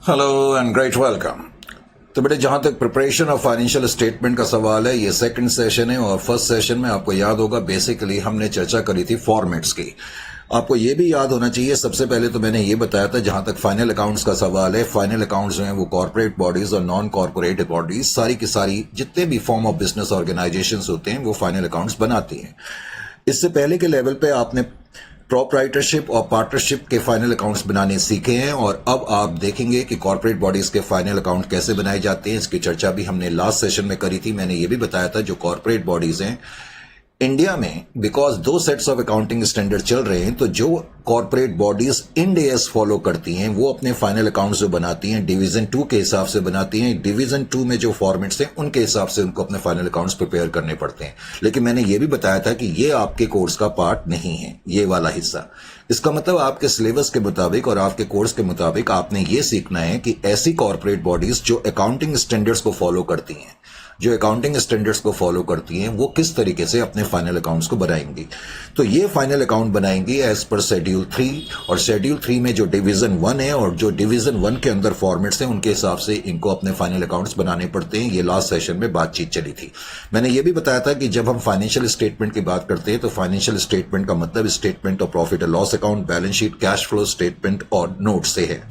Hello and great welcome. तो बेटे, जहां तक प्रिपरेशन ऑफ फाइनेंशियल स्टेटमेंट का सवाल है, ये सेकंड सेशन है और फर्स्ट सेशन में आपको याद होगा बेसिकली हमने चर्चा करी थी फॉर्मेट्स की। आपको ये भी याद होना चाहिए, सबसे पहले तो मैंने ये बताया था जहां तक फाइनल अकाउंट्स का सवाल है, फाइनल अकाउंट्स जो हैं वो कॉर्पोरेट बॉडीज और नॉन कॉर्पोरेट बॉडीज सारी की सारी जितने भी फॉर्म ऑफ बिजनेस ऑर्गेनाइजेशंस होते हैं वो फाइनल अकाउंट्स बनाती हैं। इससे पहले के लेवल पे आपने प्रोप्राइटरशिप और पार्टनरशिप के फाइनल अकाउंट्स बनाने सीखे हैं और अब आप देखेंगे कि कॉर्पोरेट बॉडीज के फाइनल अकाउंट कैसे बनाए जाते हैं। इसकी चर्चा भी हमने लास्ट सेशन में करी थी। मैंने ये भी बताया था जो कॉर्पोरेट बॉडीज हैं इंडिया में, बिकॉज दो सेट्स ऑफ अकाउंटिंग स्टैंडर्ड चल रहे हैं, तो जो corporate bodies end S follow करती हैं वो अपने फाइनल अकाउंट्स जो बनाती हैं डिवीजन 2 के हिसाब से बनाती हैं। डिवीजन 2 में जो फॉर्मेट्स हैं उनके हिसाब से उनको अपने फाइनल अकाउंट्स प्रिपेयर करने पड़ते हैं। लेकिन मैंने ये भी बताया था कि ये आपके कोर्स का पार्ट नहीं है, ये वाला हिस्सा। इसका मतलब आपके सिलेबस के मुताबिक और आपके कोर्स के मुताबिक आपने ये सीखना है कि ऐसी कॉर्पोरेट बॉडीज जो अकाउंटिंग स्टैंडर्ड्स को फॉलो करती हैं, जो अकाउंटिंग स्टैंडर्ड्स को फॉलो करती हैं, वो किस तरीके से अपने फाइनल अकाउंट्स को बनाएंगी। तो ये फाइनल अकाउंट बनाएंगी एज पर शेड्यूल 3, और शेड्यूल 3 में जो डिवीजन 1 है और जो डिवीजन 1 के अंदर फॉर्मेट्स हैं उनके हिसाब से इनको अपने फाइनल अकाउंट्स बनाने पड़ते हैं। ये लास्ट सेशन में बातचीत चली थी। मैंने ये भी बताया था कि जब हम फाइनेंशियल स्टेटमेंट की बात करते हैं तो फाइनेंशियल स्टेटमेंट का मतलब statement of profit and loss account, balance sheet, cash flow statement और नोट से है।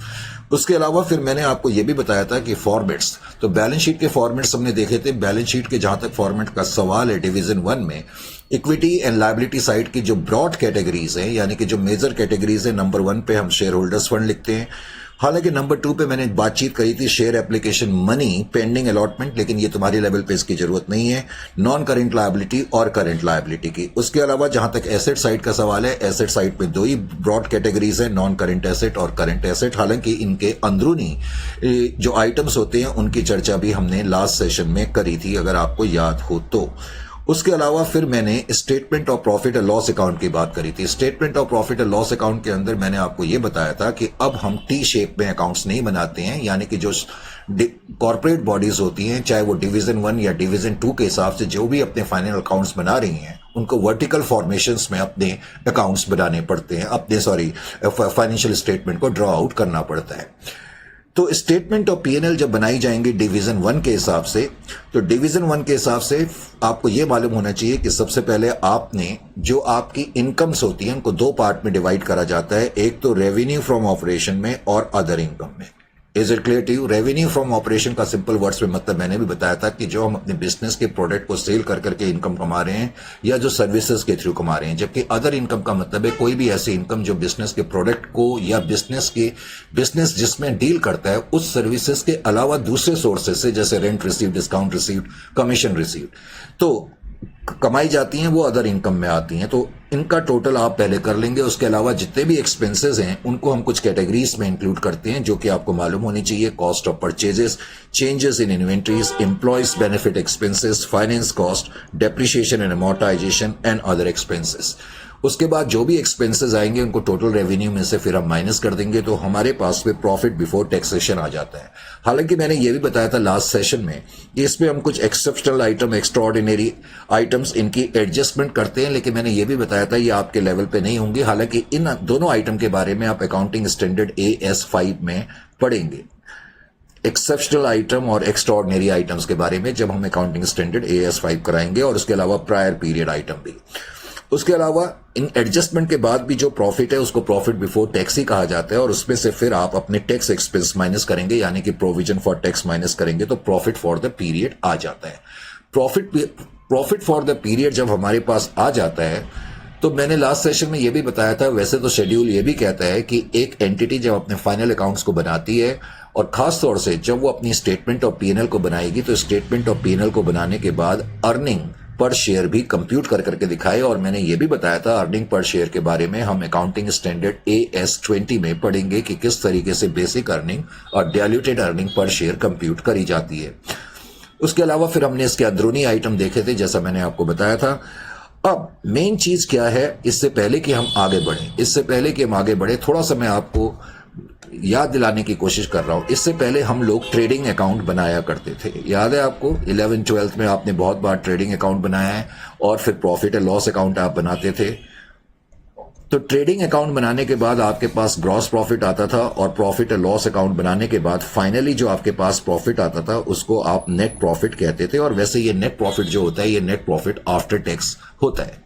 उसके अलावा फिर मैंने आपको यह भी बताया था कि फॉर्मेट्स, तो बैलेंस शीट के फॉर्मेट्स हमने देखे थे। बैलेंस शीट के जहां तक फॉर्मेट का सवाल है डिवीजन 1 में, इक्विटी एंड लायबिलिटी साइड की जो ब्रॉड कैटेगरीज हैं, यानी कि जो मेजर कैटेगरीज है, नंबर 1 पे हम शेयर होल्डर्स फंड लिखते हैं। हालांकि नंबर 2 पे मैंने बातचीत करी थी share application money pending allotment, लेकिन ये तुम्हारी लेवल पे इसकी जरूरत नहीं है। नॉन करेंट लायबिलिटी और करेंट लायबिलिटी की। उसके अलावा जहां तक एसेट साइड का सवाल है, एसेट साइड पे 2 ही ब्रॉड कैटेगरीज है, नॉन करेंट एसेट और करेंट एसेट। हालांकि इनके अंदरूनी जो आइटम्स होते हैं उनकी चर्चा भी हमने लास्ट सेशन में करी थी, अगर आपको याद हो तो। उसके अलावा फिर मैंने statement of profit and loss account की बात करी थी। Statement of profit and loss account के अंदर मैंने आपको यह बताया था कि अब हम टी शेप में अकाउंट्स नहीं बनाते हैं, यानी कि जो कॉर्पोरेट बॉडीज होती हैं, चाहे वो डिवीजन 1 या डिवीजन 2 के हिसाब से जो भी अपने फाइनल अकाउंट्स बना रही हैं, उनको वर्टिकल फॉर्मेशंस में अपने अकाउंट्स बनाने पड़ते हैं, अपने फाइनेंशियल स्टेटमेंट को ड्रॉ आउट करना पड़ता है। तो स्टेटमेंट ऑफ पीएनएल जब बनाई जाएंगी डिवीजन 1 के हिसाब से, तो डिवीजन 1 के हिसाब से आपको यह मालूम होना चाहिए कि सबसे पहले आपने जो आपकी इनकम्स होती हैं उनको 2 पार्ट में डिवाइड करा जाता है। एक तो रेवेन्यू फ्रॉम ऑपरेशन में और अदर इनकम में। Is it clear to you? Revenue from operation का सिंपल वर्ड्स में मतलब मैंने भी बताया था कि जो हम अपने बिजनेस के प्रोडक्ट को सेल कर करके इनकम कमा रहे हैं या जो सर्विसेज के थ्रू कमा रहे हैं। जबकि अदर इनकम का मतलब है कोई भी ऐसी इनकम जो बिजनेस के प्रोडक्ट को या बिजनेस जिसमें डील करता है उस सर्विसेज के अलावा दूसरे सोर्सेज से, जैसे rent receive, discount receive, commission receive, तो कमाई जाती हैं, वो अदर इनकम में आती हैं। तो इनका टोटल आप पहले कर लेंगे। उसके अलावा जितने भी एक्सपेंसेस हैं उनको हम कुछ कैटेगरीज में इंक्लूड करते हैं जो कि आपको मालूम होनी चाहिए। Cost of purchases, changes in inventories, employees benefit expenses, finance cost, depreciation and amortisation and other expenses. उसके बाद जो भी एक्सपेंसेस आएंगे उनको टोटल रेवेन्यू में से फिर हम माइनस कर देंगे, तो हमारे पास में प्रॉफिट बिफोर टैक्सेशन आ जाता है। हालांकि मैंने ये भी बताया था लास्ट सेशन में कि इसमें हम कुछ एक्सेप्शनल आइटम, एक्स्ट्राऑर्डिनरी आइटम्स, इनकी एडजस्टमेंट करते हैं, लेकिन मैंने ये भी बताया था ये आपके लेवल पे नहीं होंगे। हालांकि इन दोनों आइटम के बारे में आप अकाउंटिंग स्टैंडर्ड AS5 में पढ़ेंगे, एक्सेप्शनल आइटम और एक्स्ट्राऑर्डिनरी आइटम्स के बारे में, जब हम अकाउंटिंग स्टैंडर्ड AS5 कराएंगे, और उसके अलावा प्रायर पीरियड आइटम भी। उसके अलावा इन एडजस्टमेंट के बाद भी जो प्रॉफिट है उसको प्रॉफिट बिफोर टैक्स ही कहा जाता है, और उसमें से फिर आप अपने टैक्स एक्सपेंस माइनस करेंगे, यानी कि प्रोविजन फॉर टैक्स माइनस करेंगे, तो प्रॉफिट फॉर द पीरियड आ जाता है। प्रॉफिट फॉर द पीरियड जब हमारे पास आ जाता है, तो मैंने लास्ट सेशन में यह भी बताया था, वैसे तो शेड्यूल ये भी कहता है कि एक एंटिटी जब अपने फाइनल अकाउंट्स को बनाती है, और खास तौर से जब वो अपनी स्टेटमेंट ऑफ पीएनएल को बनाएगी, तो स्टेटमेंट ऑफ पीएनएल को बनाने के बाद अर्निंग पर शेयर भी कंप्यूट कर करके दिखाए। और मैंने ये भी बताया था अर्निंग पर शेयर के बारे में हम अकाउंटिंग स्टैंडर्ड AS20 में पढ़ेंगे कि किस तरीके से बेसिक अर्निंग और diluted earning per share compute करी जाती है। उसके अलावा फिर हमने इसके अंदरूनी आइटम देखे थे, जैसा मैंने आपको बताया था। अब मेन चीज क्या है, इससे पहले कि हम आगे बढ़े, थोड़ा सा मैं आपको याद दिलाने की कोशिश कर रहा हूं। इससे पहले हम लोग ट्रेडिंग अकाउंट बनाया करते थे, याद है आपको? 11th-12th में आपने बहुत बार ट्रेडिंग अकाउंट बनाया है, और फिर प्रॉफिट एंड लॉस अकाउंट आप बनाते थे। तो ट्रेडिंग अकाउंट बनाने के बाद आपके पास ग्रॉस प्रॉफिट आता था और प्रॉफिट एंड लॉस अकाउंट बनाने के बाद फाइनली जो आपके पास प्रॉफिट आता था उसको आप नेट प्रॉफिट कहते थे। और वैसे ये नेट प्रॉफिट जो होता है ये नेट प्रॉफिट आफ्टर टैक्स होता है।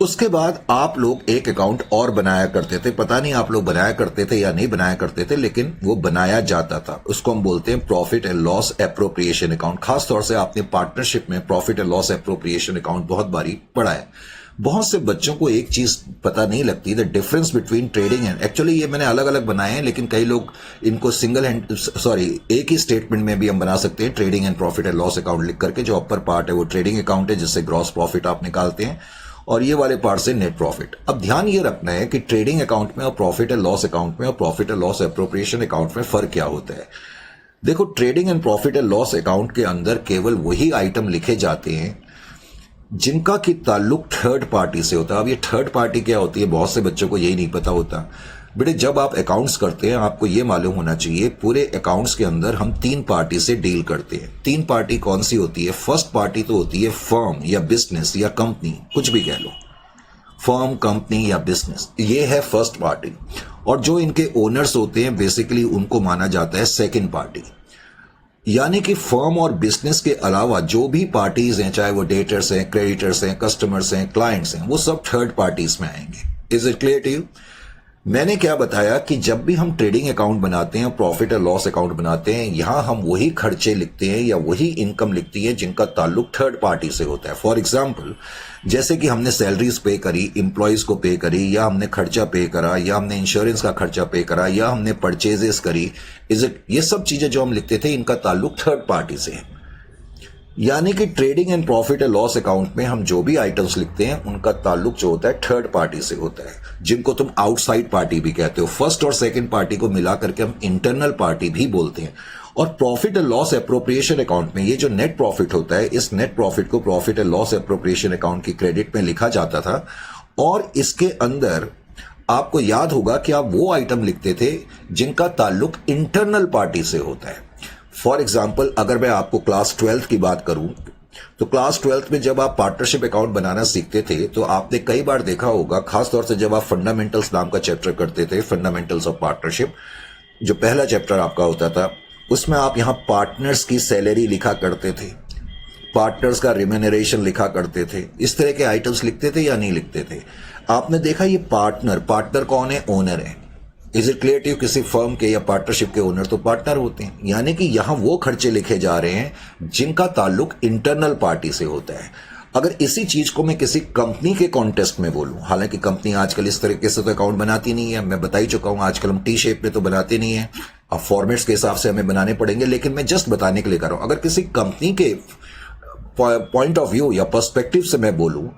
उसके बाद आप लोग एक अकाउंट और बनाया करते थे, पता नहीं आप लोग बनाया करते थे या नहीं बनाया करते थे, लेकिन वो बनाया जाता था। उसको हम बोलते हैं profit and loss appropriation account. खासतौर से आपने पार्टनरशिप में profit and loss appropriation account बहुत बारी पढ़ा है। बहुत से बच्चों को एक चीज पता नहीं लगती, the difference between trading and, actually ये मैंने अलग अलग बनाए हैं लेकिन कई लोग इनको एक ही स्टेटमेंट में भी हम बना सकते हैं, trading and profit and loss account लिख करके। जो अपर पार्ट है वो ट्रेडिंग अकाउंट है जिससे ग्रॉस प्रॉफिट आप निकालते हैं और ये वाले पार्ट से नेट प्रॉफिट। अब ध्यान ये रखना है कि ट्रेडिंग अकाउंट में और प्रॉफिट एंड लॉस अकाउंट में और profit and loss appropriation account में फर्क क्या होता है। देखो, trading and profit and loss account के अंदर केवल वही आइटम लिखे जाते हैं जिनका की ताल्लुक थर्ड पार्टी से होता है। अब ये थर्ड पार्टी क्या होती है, बहुत से बच्चों को यही नहीं पता होता। बेटे, जब आप अकाउंट्स करते हैं आपको ये मालूम होना चाहिए, पूरे अकाउंट्स के अंदर हम तीन पार्टी से डील करते हैं। तीन पार्टी कौन सी होती है? फर्स्ट पार्टी तो होती है फर्म या बिजनेस या कंपनी, कुछ भी कह लो, फर्म, कंपनी या बिजनेस, ये है फर्स्ट पार्टी। और जो इनके ओनर्स होते हैं बेसिकली उनको माना जाता है सेकेंड पार्टी। यानी कि फर्म और बिजनेस के अलावा जो भी पार्टीज हैं, चाहे वो डेटर्स हैं, क्रेडिटर्स हैं, कस्टमर्स हैं, क्लाइंट्स हैं, वो सब थर्ड पार्टीज में आएंगे। Is it clear to you? मैंने क्या बताया कि जब भी हम ट्रेडिंग अकाउंट बनाते हैं, प्रॉफिट और लॉस अकाउंट बनाते हैं, यहां हम वही खर्चे लिखते हैं या वही इनकम लिखती है जिनका ताल्लुक थर्ड पार्टी से होता है। फॉर एग्जाम्पल, जैसे कि हमने सैलरीज पे करी, इंप्लॉयज को पे करी, या हमने खर्चा पे करा, या हमने इंश्योरेंस का खर्चा पे करा, या हमने परचेजेस करी, ये सब चीजें जो हम लिखते थे इनका ताल्लुक थर्ड पार्टी से है। यानी कि trading and profit and loss account में हम जो भी आइटम्स लिखते हैं उनका ताल्लुक जो होता है थर्ड पार्टी से होता है, जिनको तुम आउटसाइड पार्टी भी कहते हो। फर्स्ट और सेकंड पार्टी को मिला करके हम इंटरनल पार्टी भी बोलते हैं। और profit and loss appropriation account में ये जो नेट प्रॉफिट होता है, इस नेट प्रॉफिट को profit and loss appropriation account की क्रेडिट में लिखा जाता था। और इसके अंदर आपको याद होगा कि आप वो आइटम लिखते थे जिनका ताल्लुक इंटरनल पार्टी से होता है। फॉर एग्जाम्पल, अगर मैं आपको क्लास 12th की बात करूं तो क्लास 12th में जब आप पार्टनरशिप अकाउंट बनाना सीखते थे तो आपने कई बार देखा होगा, खासतौर से जब आप फंडामेंटल्स नाम का चैप्टर करते थे, फंडामेंटल्स ऑफ पार्टनरशिप, जो पहला चैप्टर आपका होता था, उसमें आप यहां पार्टनर्स की सैलरी लिखा करते थे, पार्टनर्स का रिम्यूनरेशन लिखा करते थे। इस तरह के आइटम्स लिखते थे या नहीं लिखते थे? आपने देखा ये पार्टनर कौन है? ओनर है। Is it clear to you? किसी फर्म के या पार्टनरशिप के ओनर तो पार्टनर होते हैं। यानी कि यहां वो खर्चे लिखे जा रहे हैं जिनका ताल्लुक इंटरनल पार्टी से होता है। अगर इसी चीज को मैं किसी कंपनी के कॉन्टेक्स्ट में बोलूं, हालांकि कंपनी आजकल इस तरीके से तो अकाउंट बनाती नहीं है, मैं बता ही चुका हूं, आजकल हम टी शेप में तो बनाते नहीं है, अब फॉर्मेट्स के हिसाब से हमें बनाने पड़ेंगे, लेकिन मैं जस्ट बताने के लिए कर रहा हूं। अगर किसी कंपनी के पॉइंट ऑफ व्यू या पर्सपेक्टिव से मैं बोलूं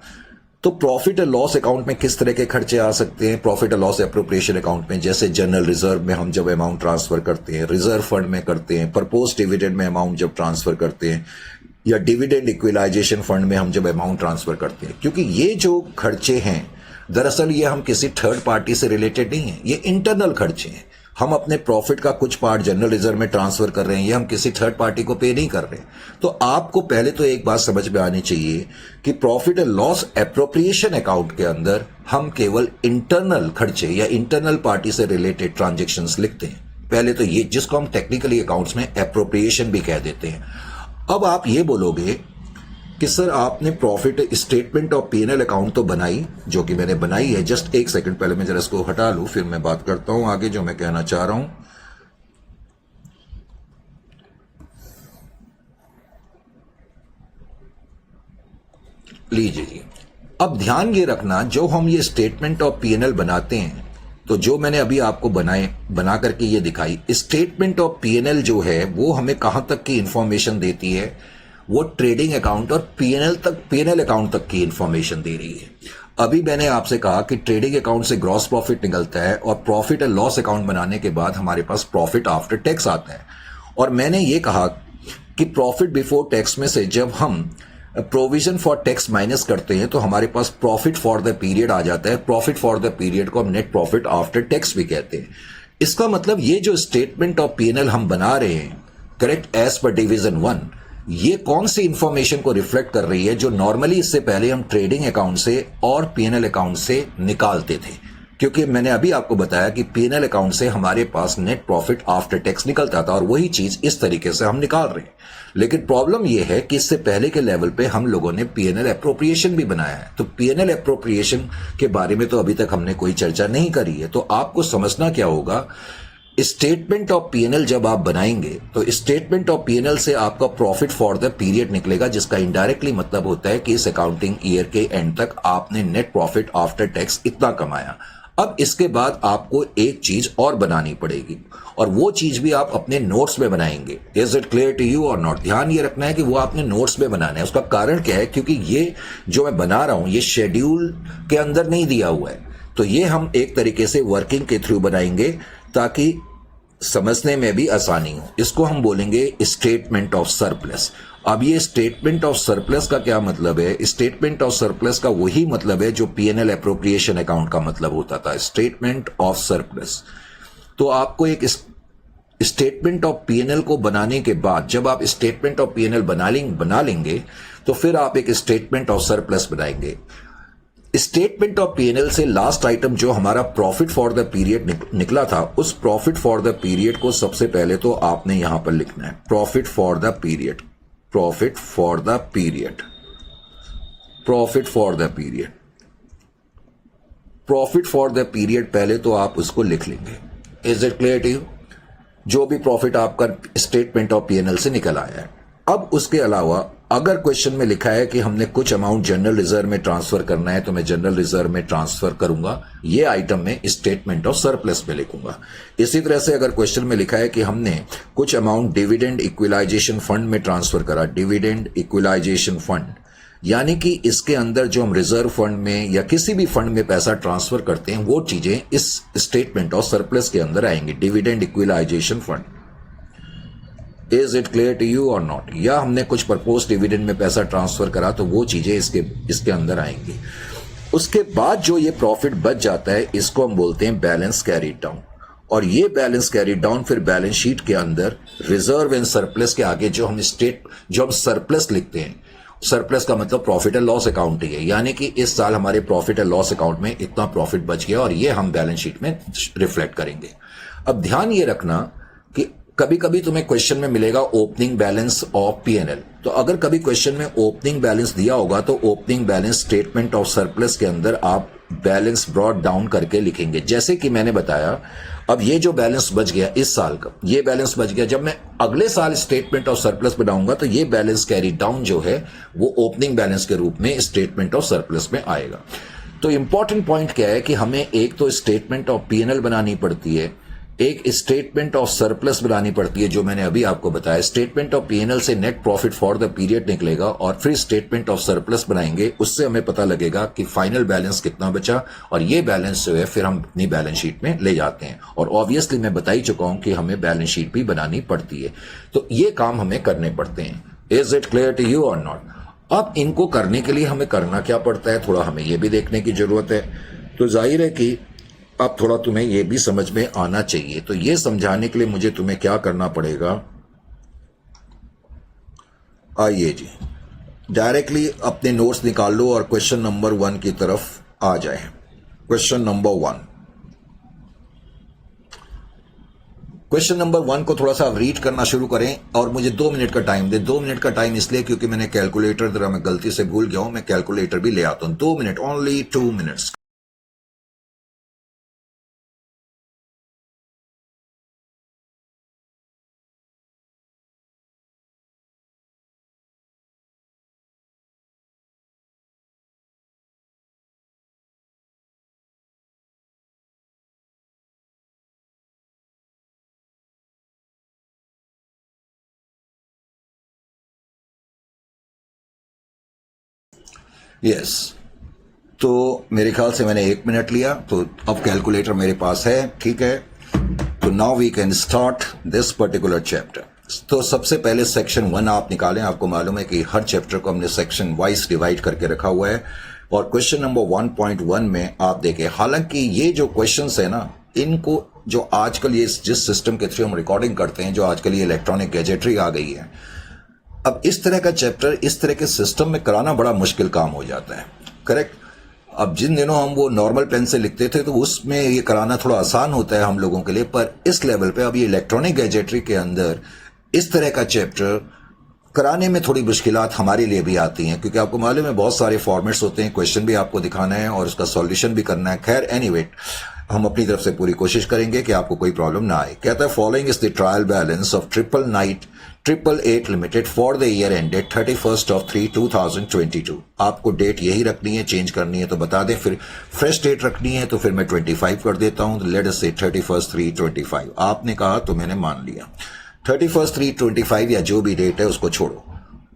तो प्रॉफिट एंड लॉस अकाउंट में किस तरह के खर्चे आ सकते हैं? Profit and loss appropriation account में जैसे जनरल रिजर्व में हम जब अमाउंट ट्रांसफर करते हैं, रिजर्व फंड में करते हैं, प्रपोज डिविडेंड में अमाउंट जब ट्रांसफर करते हैं, या डिविडेंड इक्विलाइजेशन फंड में हम जब अमाउंट ट्रांसफर करते हैं, क्योंकि ये जो खर्चे हैं दरअसल ये हम किसी थर्ड पार्टी से रिलेटेड नहीं है, ये इंटरनल खर्चे हैं। हम अपने प्रॉफिट का कुछ पार्ट जनरल रिजर्व में ट्रांसफर कर रहे हैं, ये हम किसी थर्ड पार्टी को पे नहीं कर रहे। तो आपको पहले तो एक बात समझ में आनी चाहिए कि profit and loss appropriation account के अंदर हम केवल इंटरनल खर्चे या इंटरनल पार्टी से रिलेटेड ट्रांजेक्शंस लिखते हैं। पहले तो ये, जिसको हम टेक्निकली अकाउंट्स में एप्रोप्रिएशन भी कह देते हैं। अब आप ये बोलोगे कि सर आपने profit statement of P&L account तो बनाई, जो कि मैंने बनाई है। जस्ट एक सेकंड, पहले मैं जरा इसको हटा लूं, फिर मैं बात करता हूं आगे जो मैं कहना चाह रहा हूं। लीजिए जी, अब ध्यान ये रखना, जो हम ये स्टेटमेंट ऑफ P&L बनाते हैं, तो जो मैंने अभी आपको बना करके ये दिखाई, स्टेटमेंट ऑफ P&L जो है वो हमें कहां तक की इंफॉर्मेशन देती है? वो ट्रेडिंग अकाउंट और P&L अकाउंट तक की इंफॉर्मेशन दे रही है। अभी मैंने आपसे कहा कि ट्रेडिंग अकाउंट से ग्रॉस प्रॉफिट निकलता है और प्रॉफिट एंड लॉस अकाउंट बनाने के बाद हमारे पास प्रॉफिट आफ्टर टैक्स आता है। और मैंने ये कहा कि प्रॉफिट बिफोर टैक्स में से जब हम प्रोविजन फॉर टैक्स माइनस करते हैं तो हमारे पास प्रॉफिट फॉर द पीरियड आ जाता है। प्रॉफिट फॉर द पीरियड को हम नेट प्रॉफिट आफ्टर टैक्स भी कहते हैं। इसका मतलब ये जो स्टेटमेंट ऑफ P&L हम बना रहे हैं, करेक्ट, एज पर डिवीजन 1, ये कौन सी इंफॉर्मेशन को रिफ्लेक्ट कर रही है जो नॉर्मली इससे पहले हम ट्रेडिंग अकाउंट से और पीएनएल अकाउंट से निकालते थे। क्योंकि मैंने अभी आपको बताया कि पीएनएल अकाउंट से हमारे पास नेट प्रॉफिट आफ्टर टैक्स निकलता था और वही चीज इस तरीके से हम निकाल रहे हैं। लेकिन प्रॉब्लम यह है कि इससे पहले के लेवल पे हम लोगों ने पीएनएल एप्रोप्रिएशन भी बनाया है। तो पीएनएल एप्रोप्रिएशन के बारे में तो अभी तक हमने कोई चर्चा नहीं करी है। तो आपको समझना क्या होगा, स्टेटमेंट ऑफ पीएनएल जब आप बनाएंगे तो स्टेटमेंट ऑफ पीएनएल से आपका प्रॉफिट फॉर द पीरियड निकलेगा, जिसका इनडायरेक्टली मतलब होता है कि इस अकाउंटिंग ईयर के एंड तक आपने नेट प्रॉफिट आफ्टर टैक्स इतना कमाया। अब इसके बाद आपको एक चीज और बनानी पड़ेगी और वो चीज भी आप अपने नोट्स में बनाएंगे। Is it clear to you और नॉट? ध्यान ये रखना है कि वो आपने नोट्स में बनाना है। उसका कारण क्या है, क्योंकि ये जो मैं बना रहा हूं ये शेड्यूल के अंदर नहीं दिया हुआ है। तो ये हम एक तरीके से वर्किंग के थ्रू बनाएंगे ताकि समझने में भी आसानी हो। इसको हम बोलेंगे स्टेटमेंट ऑफ सरप्लस। अब ये स्टेटमेंट ऑफ सरप्लस का क्या मतलब है? स्टेटमेंट ऑफ सरप्लस का वही मतलब है जो पीएनएल एप्रोप्रिएशन अकाउंट का मतलब होता था, स्टेटमेंट ऑफ सरप्लस। तो आपको एक स्टेटमेंट ऑफ पीएनएल को बनाने के बाद जब आप स्टेटमेंट ऑफ पीएनएल बना लेंगे तो फिर आप एक स्टेटमेंट ऑफ सरप्लस बनाएंगे। स्टेटमेंट ऑफ पीएनएल से लास्ट आइटम जो हमारा प्रॉफिट फॉर द पीरियड निकला था, उस प्रॉफिट फॉर द पीरियड को सबसे पहले तो आपने यहां पर लिखना है, profit for the period, profit for the period, profit for the period, profit for the period पहले तो आप उसको लिख लेंगे। Is it clear to you? जो भी प्रॉफिट आपका स्टेटमेंट ऑफ पीएनएल से निकल आया है। अब उसके अलावा अगर क्वेश्चन में लिखा है कि हमने कुछ अमाउंट जनरल रिजर्व में ट्रांसफर करना है तो मैं जनरल रिजर्व में ट्रांसफर करूंगा, ये आइटम में स्टेटमेंट ऑफ सरप्लस में लिखूंगा। इसी तरह से अगर क्वेश्चन में लिखा है कि हमने कुछ अमाउंट डिविडेंड इक्विलाइजेशन फंड में ट्रांसफर करा, डिविडेंड इक्विलाइजेशन फंड, यानी कि इसके अंदर जो हम रिजर्व फंड में या किसी भी फंड में पैसा ट्रांसफर करते हैं वो चीजें इस स्टेटमेंट ऑफ सरप्लस के अंदर आएंगी, dividend equalisation fund. Is it clear to you और नॉट? या हमने कुछ प्रपोज डिविडेंड में पैसा ट्रांसफर करा तो वो चीजें इसके अंदर आएंगी। उसके बाद जो ये प्रॉफिट बच जाता है इसको हम बोलते हैं बैलेंस कैरी डाउन, और ये बैलेंस कैरी डाउन फिर बैलेंस शीट के अंदर रिजर्व एंड सरप्लस के आगे जो हम सरप्लस लिखते हैं, सरप्लस का मतलब प्रॉफिट एंड लॉस अकाउंट ही है, यानी कि इस साल हमारे प्रॉफिट एंड लॉस अकाउंट में इतना प्रॉफिट बच गया और ये हम बैलेंस शीट में रिफ्लेक्ट करेंगे। अब ध्यान ये रखना कि कभी कभी तुम्हें क्वेश्चन में मिलेगा ओपनिंग बैलेंस ऑफ पीएनएल, तो अगर कभी क्वेश्चन में ओपनिंग बैलेंस दिया होगा तो opening balance statement of surplus के अंदर आप बैलेंस ब्रॉट डाउन करके लिखेंगे। जैसे कि मैंने बताया, अब ये जो बैलेंस बच गया इस साल का, ये बैलेंस बच गया, जब मैं अगले साल स्टेटमेंट ऑफ सरप्लस बनाऊंगा तो ये बैलेंस कैरी डाउन जो है वो ओपनिंग बैलेंस के रूप में स्टेटमेंट ऑफ सरप्लस में आएगा। तो इंपॉर्टेंट पॉइंट क्या है कि हमें एक तो स्टेटमेंट ऑफ पीएनएल बनानी पड़ती है, एक स्टेटमेंट ऑफ सरप्लस बनानी पड़ती है जो मैंने अभी आपको बताया। स्टेटमेंट ऑफ पीएनएल से net profit for the period निकलेगा और फिर स्टेटमेंट ऑफ सरप्लस बनाएंगे, उससे हमें पता लगेगा कि फाइनल बैलेंस कितना बचा और ये बैलेंस जो है फिर हम अपनी बैलेंस शीट में ले जाते हैं। और ऑब्वियसली मैं बता ही चुका हूं कि हमें बैलेंस शीट भी बनानी पड़ती है, तो ये काम हमें करने पड़ते हैं। Is it clear to you और नॉट? अब इनको करने के लिए हमें करना क्या पड़ता है, थोड़ा हमें ये भी देखने की जरूरत है। तो जाहिर है कि अब थोड़ा तुम्हें यह भी समझ में आना चाहिए, तो यह समझाने के लिए मुझे तुम्हें क्या करना पड़ेगा, आइए जी डायरेक्टली अपने नोट्स निकाल लो और क्वेश्चन नंबर 1 की तरफ आ जाए। क्वेश्चन नंबर 1, क्वेश्चन नंबर 1 को थोड़ा सा रीड करना शुरू करें और मुझे 2 मिनट का टाइम दे। 2 मिनट का टाइम इसलिए क्योंकि मैंने कैलकुलेटर जरा मैं गलती से भूल गया हूं, मैं कैलकुलेटर भी ले आता हूं। 2 मिनट, ओनली 2 मिनट्स। यस, तो मेरे ख्याल से मैंने 1 मिनट लिया, तो अब कैलकुलेटर मेरे पास है, ठीक है। तो now we can start this particular chapter. तो सबसे पहले सेक्शन 1 आप निकालें। आपको मालूम है कि हर चैप्टर को हमने सेक्शन वाइज डिवाइड करके रखा हुआ है। और क्वेश्चन नंबर 1.1 में आप देखें, हालांकि ये जो क्वेश्चंस है ना, इनको जो आजकल ये जिस सिस्टम के थ्रू हम रिकॉर्डिंग करते हैं, जो आजकल ये इलेक्ट्रॉनिक गैजेटरी आ गई है, अब इस तरह का चैप्टर इस तरह के सिस्टम में कराना बड़ा मुश्किल काम हो जाता है, करेक्ट। अब जिन दिनों हम वो नॉर्मल पेन से लिखते थे तो उसमें ये कराना थोड़ा आसान होता है हम लोगों के लिए, पर इस लेवल पे अब ये इलेक्ट्रॉनिक गैजेटरी के अंदर इस तरह का चैप्टर कराने में थोड़ी मुश्किलात हमारे लिए भी आती हैं, क्योंकि आपको मालूम है बहुत सारे फॉर्मेट्स होते हैं, क्वेश्चन भी आपको दिखाना है और उसका सॉल्यूशन भी करना है। खैर एनीवे, हम अपनी तरफ से पूरी कोशिश करेंगे कि आपको कोई प्रॉब्लम ना आए। कहता है following is the trial balance of 888 limited for the year ended 31/3/2022। आपको डेट यही रखनी है, चेंज करनी है तो बता दें, फिर फ्रेश डेट रखनी है तो फिर मैं 25 कर देता हूं, लेट अस से 31/3/25। आपने कहा तो मैंने मान लिया 31/3/25 या जो भी डेट है उसको छोड़ो।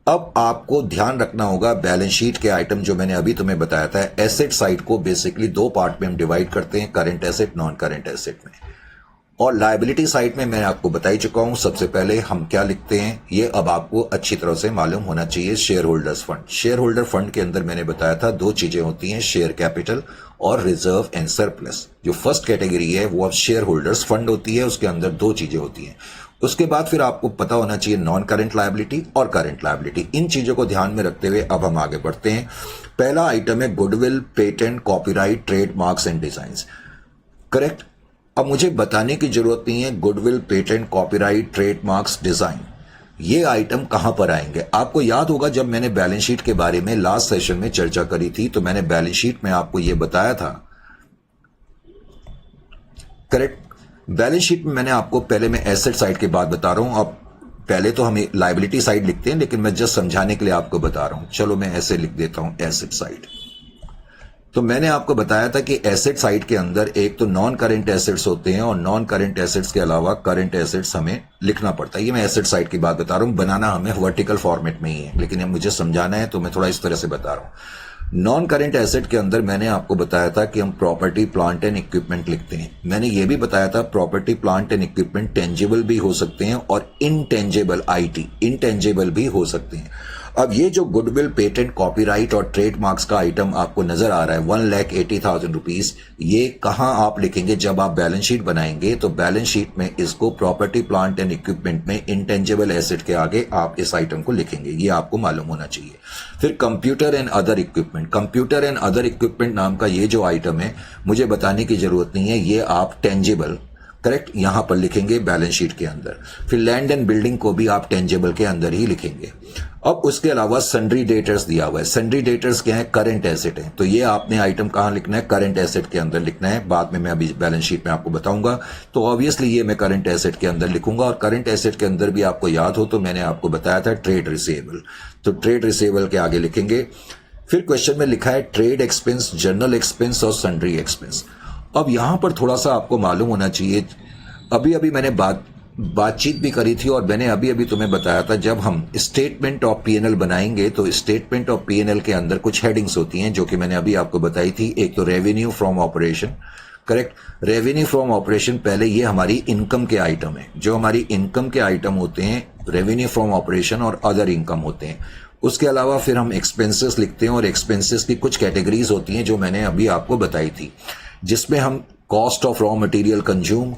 अब आपको ध्यान रखना होगा बैलेंस शीट के आइटम जो मैंने अभी तुम्हें बताया था, एसेट साइड को बेसिकली दो पार्ट में हम डिवाइड करते हैं, current asset non current asset में। और लायबिलिटी साइड में मैं आपको बता ही चुका हूं सबसे पहले हम क्या लिखते हैं, ये अब आपको अच्छी तरह से मालूम होना चाहिए। Share holders fund, share holder fund के अंदर मैंने बताया था दो चीजें होती हैं, शेयर कैपिटल और रिजर्व एंड सरप्लस। जो फर्स्ट कैटेगरी है वो अब शेयर होल्डर्स फंड होती है, उसके अंदर दो चीजें होती हैं। उसके बाद फिर आपको पता होना चाहिए नॉन करंट लायबिलिटी और करंट लायबिलिटी। इन चीजों को ध्यान में रखते हुए अब हम आगे बढ़ते हैं। पहला आइटम है goodwill, patent, copyright, trademarks and designs, correct. अब मुझे बताने की जरूरत नहीं है goodwill, patent, copyright, trademarks, design ये आइटम कहां पर आएंगे। आपको याद होगा जब मैंने बैलेंस शीट के बारे में लास्ट सेशन में चर्चा करी थी तो मैंने बैलेंस शीट में आपको यह बताया था, करेक्ट। बैलेंस शीट में मैंने आपको, पहले मैं एसेट साइड की बात बता रहा हूं, अब पहले तो हम लायबिलिटी साइड लिखते हैं लेकिन मैं जस्ट समझाने के लिए आपको बता रहा हूं। चलो मैं ऐसे लिख देता हूं एसेट साइड। तो मैंने आपको बताया था कि एसेट साइड के अंदर एक तो नॉन करंट एसेट्स होते हैं और नॉन करंट एसेट्स के अलावा करंट एसेट्स हमें लिखना पड़ता है। ये मैं एसेट साइड की बात बता रहा हूं, बनाना हमें वर्टिकल फॉर्मेट में ही है, लेकिन ये मुझे समझाना है तो मैं थोड़ा इस तरह से बता रहा हूं। नॉन करंट एसेट के अंदर मैंने आपको बताया था कि हम प्रॉपर्टी, प्लांट एंड इक्विपमेंट लिखते हैं। मैंने ये भी बताया था property, plant and equipment tangible भी हो सकते हैं और इनटेंजिबल, आईटी इनटेंजिबल भी हो सकते हैं। अब ये जो गुडविल, पेटेंट, कॉपीराइट और ट्रेडमार्क्स का आइटम आपको नजर आ रहा है 1,80,000 रुपीज, ये कहां आप लिखेंगे जब आप बैलेंस शीट बनाएंगे, तो बैलेंस शीट में इसको प्रॉपर्टी, प्लांट एंड इक्विपमेंट में इनटेंजिबल एसेट के आगे आप इस आइटम को लिखेंगे, ये आपको मालूम होना चाहिए। फिर computer and other equipment, computer and other equipment नाम का ये जो आइटम है मुझे बताने की जरूरत नहीं है, ये आप टेंजिबल, करेक्ट, यहां पर लिखेंगे बैलेंस शीट के अंदर। फिर लैंड एंड बिल्डिंग को भी आप टेंजिबल के अंदर ही लिखेंगे। अब उसके अलावा सन्ड्री डेटर्स दिया हुआ है, सन्ड्री डेटर्स क्या है, करंट एसेट है, तो ये आपने आइटम कहां लिखना है, करंट एसेट के अंदर लिखना है। बाद में मैं अभी बैलेंस शीट में आपको बताऊंगा, तो ऑब्वियसली ये मैं करंट एसेट के अंदर लिखूंगा। और करंट एसेट के अंदर भी आपको याद हो तो मैंने आपको बताया था ट्रेड रिसीवेबल, तो ट्रेड रिसीवेबल के आगे लिखेंगे। फिर क्वेश्चन में लिखा है ट्रेड एक्सपेंस, जर्नल एक्सपेंस और सन्ड्री एक्सपेंस। अब यहां पर थोड़ा सा आपको मालूम होना चाहिए, अभी अभी मैंने बातचीत भी करी थी और मैंने अभी अभी तुम्हें बताया था जब हम स्टेटमेंट ऑफ पीएनएल बनाएंगे तो स्टेटमेंट ऑफ पीएनएल के अंदर कुछ हेडिंग्स होती हैं जो कि मैंने अभी आपको बताई थी। एक तो revenue from operation, correct, revenue from operation, पहले ये हमारी इनकम के आइटम है। जो हमारी इनकम के आइटम होते हैं रेवेन्यू फ्रॉम ऑपरेशन और अदर इनकम होते हैं। उसके अलावा फिर हम एक्सपेंसेस लिखते हैं और एक्सपेंसेस की कुछ कैटेगरीज होती हैं जो मैंने अभी आपको बताई थी, जिसमें हम cost of raw material consumed,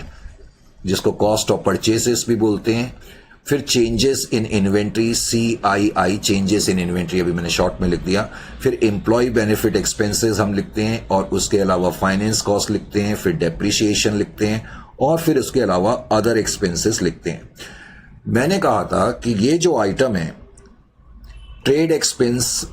जिसको कॉस्ट ऑफ परचेसेस भी बोलते हैं। फिर changes in inventory, CII, changes in inventory अभी मैंने शॉर्ट में लिख दिया। फिर एम्प्लॉय बेनिफिट एक्सपेंसेस हम लिखते हैं और उसके अलावा फाइनेंस कॉस्ट लिखते हैं। फिर डेप्रिसिएशन लिखते हैं और फिर उसके अलावा अदर एक्सपेंसेस लिखते हैं। मैंने कहा था कि ये जो आइटम है ट्रेड एक्सपेंस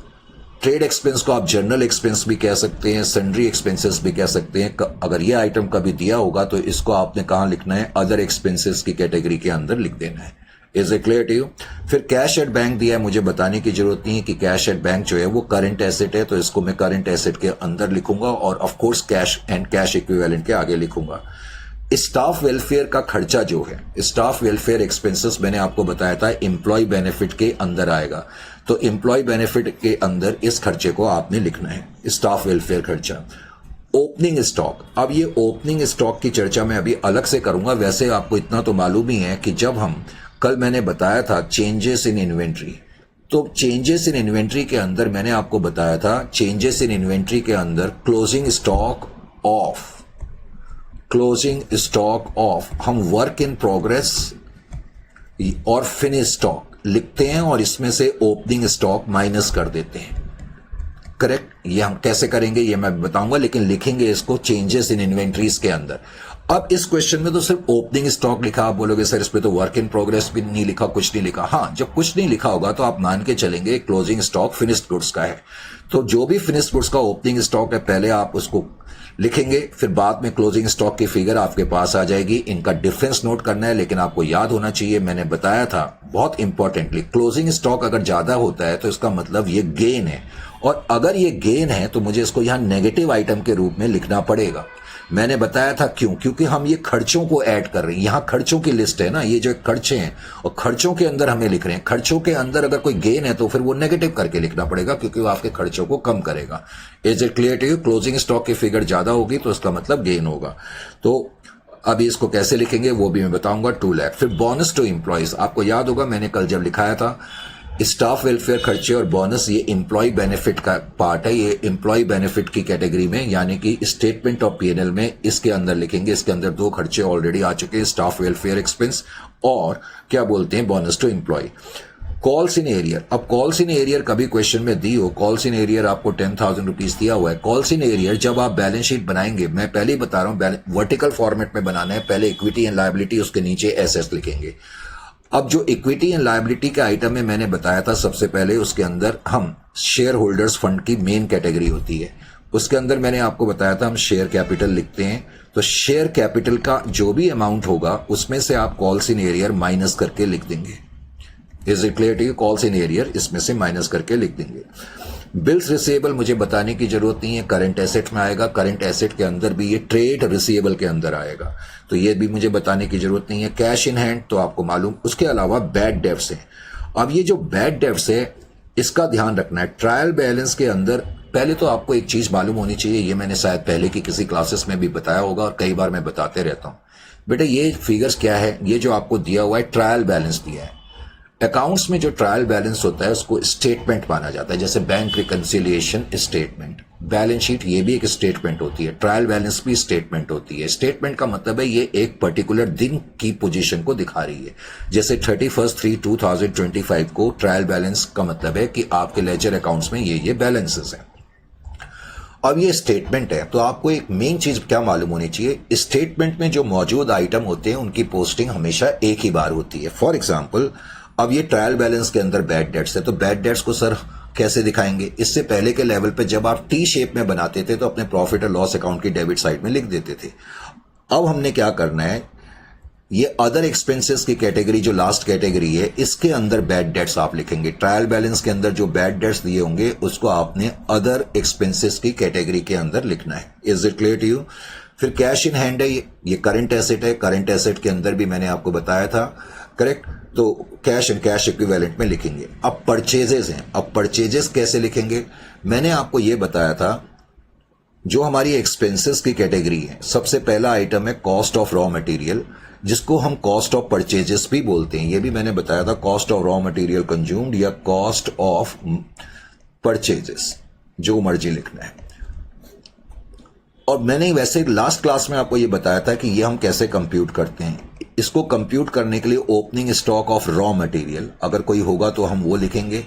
को आप जनरल एक्सपेंस भी कह सकते हैं, सन्ड्री एक्सपेंसेस भी कह सकते हैं। अगर ये आइटम कभी दिया होगा तो इसको आपने कहां लिखना है, अदर एक्सपेंसेस की कैटेगरी के अंदर लिख देना है। Is it clear to you? फिर कैश एट बैंक दिया है, मुझे बताने की जरूरत नहीं है कि कैश एट बैंक जो है वो करंट एसेट है, तो इसको मैं करंट एसेट के अंदर लिखूंगा और of course cash and cash equivalent के आगे लिखूंगा। स्टाफ वेलफेयर का खर्चा जो है, स्टाफ वेलफेयर एक्सपेंसेस मैंने आपको बताया था एम्प्लॉय बेनिफिट के अंदर आएगा, तो एम्प्लॉय बेनिफिट के अंदर इस खर्चे को आपने लिखना है, स्टाफ वेलफेयर खर्चा। ओपनिंग स्टॉक, अब ये ओपनिंग स्टॉक की चर्चा मैं अभी अलग से करूंगा। वैसे आपको इतना तो मालूम ही है कि जब हम कल मैंने बताया था चेंजेस इन इन्वेंट्री, तो चेंजेस इन इन्वेंट्री के अंदर मैंने आपको बताया था चेंजेस इन इन्वेंट्री के अंदर क्लोजिंग स्टॉक ऑफ हम वर्क इन प्रोग्रेस और फिनिश स्टॉक, लिखते हैं और इसमें से ओपनिंग स्टॉक माइनस कर देते हैं। करेक्ट, ये हम कैसे करेंगे ये मैं बताऊंगा, लेकिन लिखेंगे इसको चेंजेस इन इन्वेंट्रीज के अंदर। अब इस क्वेश्चन में तो सिर्फ ओपनिंग स्टॉक लिखा, आप बोलोगे सर इस पे तो वर्क इन प्रोग्रेस भी नहीं लिखा, कुछ नहीं लिखा। हाँ, जब कुछ नहीं लिखा होगा तो आप मान के चलेंगे क्लोजिंग स्टॉक फिनिश्ड गुड्स का है, तो जो भी फिनिश्ड गुड्स का ओपनिंग स्टॉक है पहले आप उसको लिखेंगे, फिर बाद में क्लोजिंग स्टॉक की फिगर आपके पास आ जाएगी। इनका डिफरेंस नोट करना है, लेकिन आपको याद होना चाहिए, मैंने बताया था बहुत इंपॉर्टेंटली, क्लोजिंग स्टॉक अगर ज्यादा होता है तो इसका मतलब ये गेन है, और अगर ये गेन है तो मुझे इसको यहां नेगेटिव आइटम के रूप में लिखना पड़ेगा। मैंने बताया था क्यों, क्योंकि हम ये खर्चों को ऐड कर रहे हैं, यहां खर्चों की लिस्ट है ना, ये जो खर्चे हैं और खर्चों के अंदर हमें लिख रहे हैं। खर्चों के अंदर अगर कोई गेन है तो फिर वो नेगेटिव करके लिखना पड़ेगा, क्योंकि वो आपके खर्चों को कम करेगा। Is it clear to you? Closing stock की फिगर ज्यादा होगी तो इसका मतलब गेन होगा। तो अभी इसको कैसे लिखेंगे वो भी मैं बताऊंगा। 2 लाख। फिर बोनस टू एम्प्लॉइज, आपको याद होगा मैंने कल जब लिखाया था स्टाफ वेलफेयर खर्चे और बोनस, ये एम्प्लॉय बेनिफिट का पार्ट है, ये एम्प्लॉय बेनिफिट की कैटेगरी में, यानी कि स्टेटमेंट ऑफ पीएनएल में इसके अंदर लिखेंगे। इसके अंदर 2 खर्चे ऑलरेडी आ चुके हैं, स्टाफ वेलफेयर एक्सपेंस और क्या बोलते हैं bonus to employ. Calls in arrear, अब कॉल्स इन एरियर कभी क्वेश्चन में दी हो, कॉल्स इन एरियर आपको 10,000 रुपीज दिया हुआ है। कॉल्स इन एरियर जब आप बैलेंस शीट बनाएंगे, मैं पहले ही बता रहा हूं वर्टिकल फॉर्मेट में बनाना है, पहले इक्विटी एंड लायबिलिटी, उसके नीचे एसेट्स लिखेंगे। अब जो इक्विटी एंड लायबिलिटी के आइटम में मैंने बताया था सबसे पहले, उसके अंदर हम शेयर होल्डर्स फंड की मेन कैटेगरी होती है, उसके अंदर मैंने आपको बताया था हम शेयर कैपिटल लिखते हैं। तो शेयर कैपिटल का जो भी अमाउंट होगा उसमें से आप कॉल्स इन एरियर माइनस करके लिख देंगे। Is it clear to you? Calls in arrear इसमें से माइनस करके लिख देंगे। बिल्स रिसीवेबल मुझे बताने की जरूरत नहीं है, करंट एसेट में आएगा, करंट एसेट के अंदर भी ये ट्रेड रिसीवेबल के अंदर आएगा, तो ये भी मुझे बताने की जरूरत नहीं है। कैश इन हैंड तो आपको मालूम, उसके अलावा बैड डेब्ट्स है। अब ये जो बैड डेब्ट्स है इसका ध्यान रखना है। ट्रायल बैलेंस के अंदर पहले तो आपको एक चीज मालूम होनी चाहिए, ये मैंने शायद पहले की किसी क्लासेस में भी बताया होगा और कई बार मैं बताते रहता हूं। बेटा ये फिगर्स क्या है, ये जो आपको दिया हुआ है ट्रायल बैलेंस दिया है। अकाउंट्स में जो ट्रायल बैलेंस होता है उसको स्टेटमेंट माना जाता है, जैसे bank reconciliation statement, balance sheet ये भी एक स्टेटमेंट होती है, ट्रायल बैलेंस भी स्टेटमेंट होती है। स्टेटमेंट का मतलब है ये एक पर्टिकुलर दिन की पोजीशन को दिखा रही है, जैसे 31/3/2025 को ट्रायल बैलेंस का मतलब है कि आपके लेजर अकाउंट्स में ये बैलेंसेस हैं। अब ये स्टेटमेंट है तो आपको एक मेन चीज क्या मालूम होनी चाहिए, स्टेटमेंट में जो मौजूद आइटम होते हैं उनकी पोस्टिंग हमेशा एक ही बार होती है। फॉर एग्जाम्पल अब ये ट्रायल बैलेंस के अंदर बैड डेट्स है, तो बैड डेट्स को सर कैसे दिखाएंगे? इससे पहले के लेवल पे जब आप टी शेप में बनाते थे तो अपने प्रॉफिट और लॉस अकाउंट की डेबिट साइड में लिख देते थे। अब हमने क्या करना है, ये अदर एक्सपेंसेस की कैटेगरी जो लास्ट कैटेगरी है इसके अंदर बैड डेट्स आप लिखेंगे। ट्रायल बैलेंस के अंदर जो बैड डेट्स दिए होंगे उसको आपने अदर एक्सपेंसेस की कैटेगरी के अंदर लिखना है। Is it clear to you? फिर कैश इन हैंड है, ये करंट एसेट है, करंट एसेट के अंदर भी मैंने आपको बताया था, करेक्ट। तो कैश एंड कैश इक्विवेलेंट में लिखेंगे। अब परचेजेस हैं, अब परचेजेस कैसे लिखेंगे? मैंने आपको यह बताया था जो हमारी एक्सपेंसेस की कैटेगरी है, सबसे पहला आइटम है कॉस्ट ऑफ रॉ मटेरियल, जिसको हम कॉस्ट ऑफ परचेजेस भी बोलते हैं। ये भी मैंने बताया था, cost of raw material consumed या कॉस्ट ऑफ परचेजेस, जो मर्जी लिखना है। और मैंने वैसे लास्ट क्लास में आपको ये बताया था कि ये हम कैसे कंप्यूट करते हैं। इसको कंप्यूट करने के लिए opening stock of raw material अगर कोई होगा तो हम वो लिखेंगे।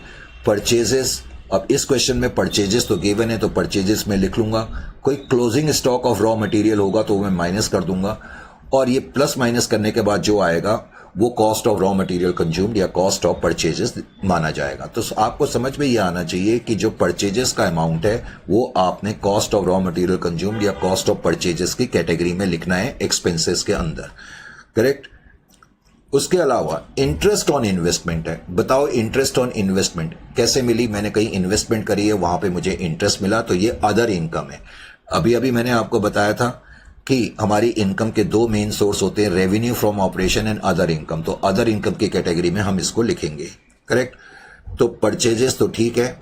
परचेजेस, अब इस क्वेश्चन में परचेजेस तो गिवन है तो परचेजेस में लिख लूंगा। कोई closing stock of raw material होगा तो मैं माइनस कर दूंगा, और ये प्लस माइनस करने के बाद जो आएगा वो cost of raw material consumed या कॉस्ट ऑफ परचेजेस माना जाएगा। तो आपको समझ में ये आना चाहिए कि जो परचेजेस का अमाउंट है वो आपने cost of raw material consumed या कॉस्ट ऑफ परचेजेस की कैटेगरी में लिखना है एक्सपेंसेस के अंदर, करेक्ट। उसके अलावा इंटरेस्ट ऑन इन्वेस्टमेंट है। बताओ इंटरेस्ट ऑन इन्वेस्टमेंट कैसे मिली? मैंने कहीं इन्वेस्टमेंट करी है, वहां पे मुझे इंटरेस्ट मिला, तो ये अदर इनकम है। अभी अभी मैंने आपको बताया था कि हमारी इनकम के 2 मेन सोर्स होते हैं, revenue from operation and other income. तो अदर इनकम की कैटेगरी में हम इसको लिखेंगे, करेक्ट। तो परचेजेस तो ठीक है,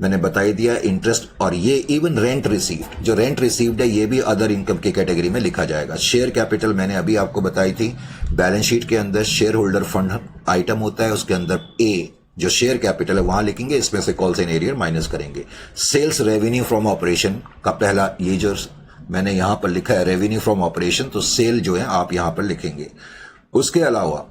मैंने बता ही दिया। इंटरेस्ट और ये इवन रेंट रिसीव्ड, जो रेंट रिसीव्ड है ये भी अदर इनकम की कैटेगरी में लिखा जाएगा। शेयर कैपिटल मैंने अभी आपको बताई थी, बैलेंस शीट के अंदर शेयर होल्डर फंड आइटम होता है, उसके अंदर ए जो शेयर कैपिटल है वहां लिखेंगे, इसमें से कॉल्स इन एरियर माइनस करेंगे। सेल्स रेवेन्यू फ्रॉम ऑपरेशन का पहला, ये जो मैंने यहां पर लिखा है रेवेन्यू फ्रॉम ऑपरेशन, तो सेल जो है आप यहां पर लिखेंगे। उसके अलावा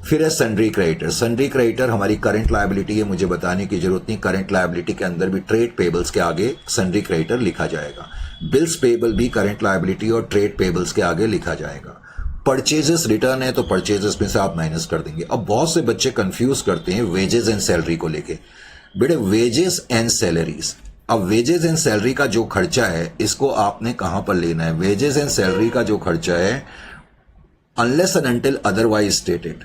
फिर है सन्ड्री क्रेडिटर। सन्ड्री क्रेडिटर हमारी करंट लायबिलिटी है, मुझे बताने की जरूरत नहीं। करंट लायबिलिटी के अंदर भी ट्रेड पेबल्स के आगे सन्ड्री क्रेडिटर लिखा जाएगा। बिल्स पेबल भी करंट लायबिलिटी और ट्रेड पेबल्स के आगे लिखा जाएगा। परचेजेस रिटर्न है तो परचेजेस में से आप माइनस कर देंगे। अब बहुत से बच्चे कंफ्यूज करते हैं वेजेस एंड सैलरी को लेके। बेटे वेजेस एंड सैलरीज, अब वेजेस एंड सैलरी का जो खर्चा है इसको आपने कहां पर लेना है? वेजेस एंड सैलरी का जो खर्चा है unless and until otherwise stated,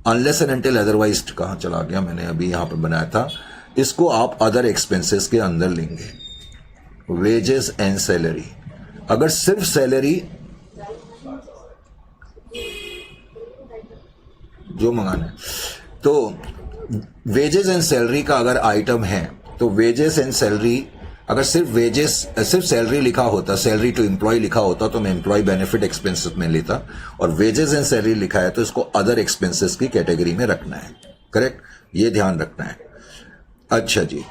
unless and until otherwise कहां चला गया, मैंने अभी यहां पर बनाया था, इसको आप अदर एक्सपेंसेस के अंदर लेंगे। वेजेस एंड सैलरी, अगर सिर्फ सैलरी जो मंगाना है तो वेजेस एंड सैलरी का अगर आइटम है तो वेजेस एंड सैलरी, अगर सिर्फ सैलरी लिखा होता, सैलरी टू एम्प्लॉय लिखा होता तो मैं एम्प्लॉय बेनिफिट एक्सपेंसेस में लेता, और वेजेस एंड सैलरी लिखा है तो इसको अदर एक्सपेंसेस की कैटेगरी में रखना है। करेक्ट, ये ध्यान रखना है। अच्छा जी,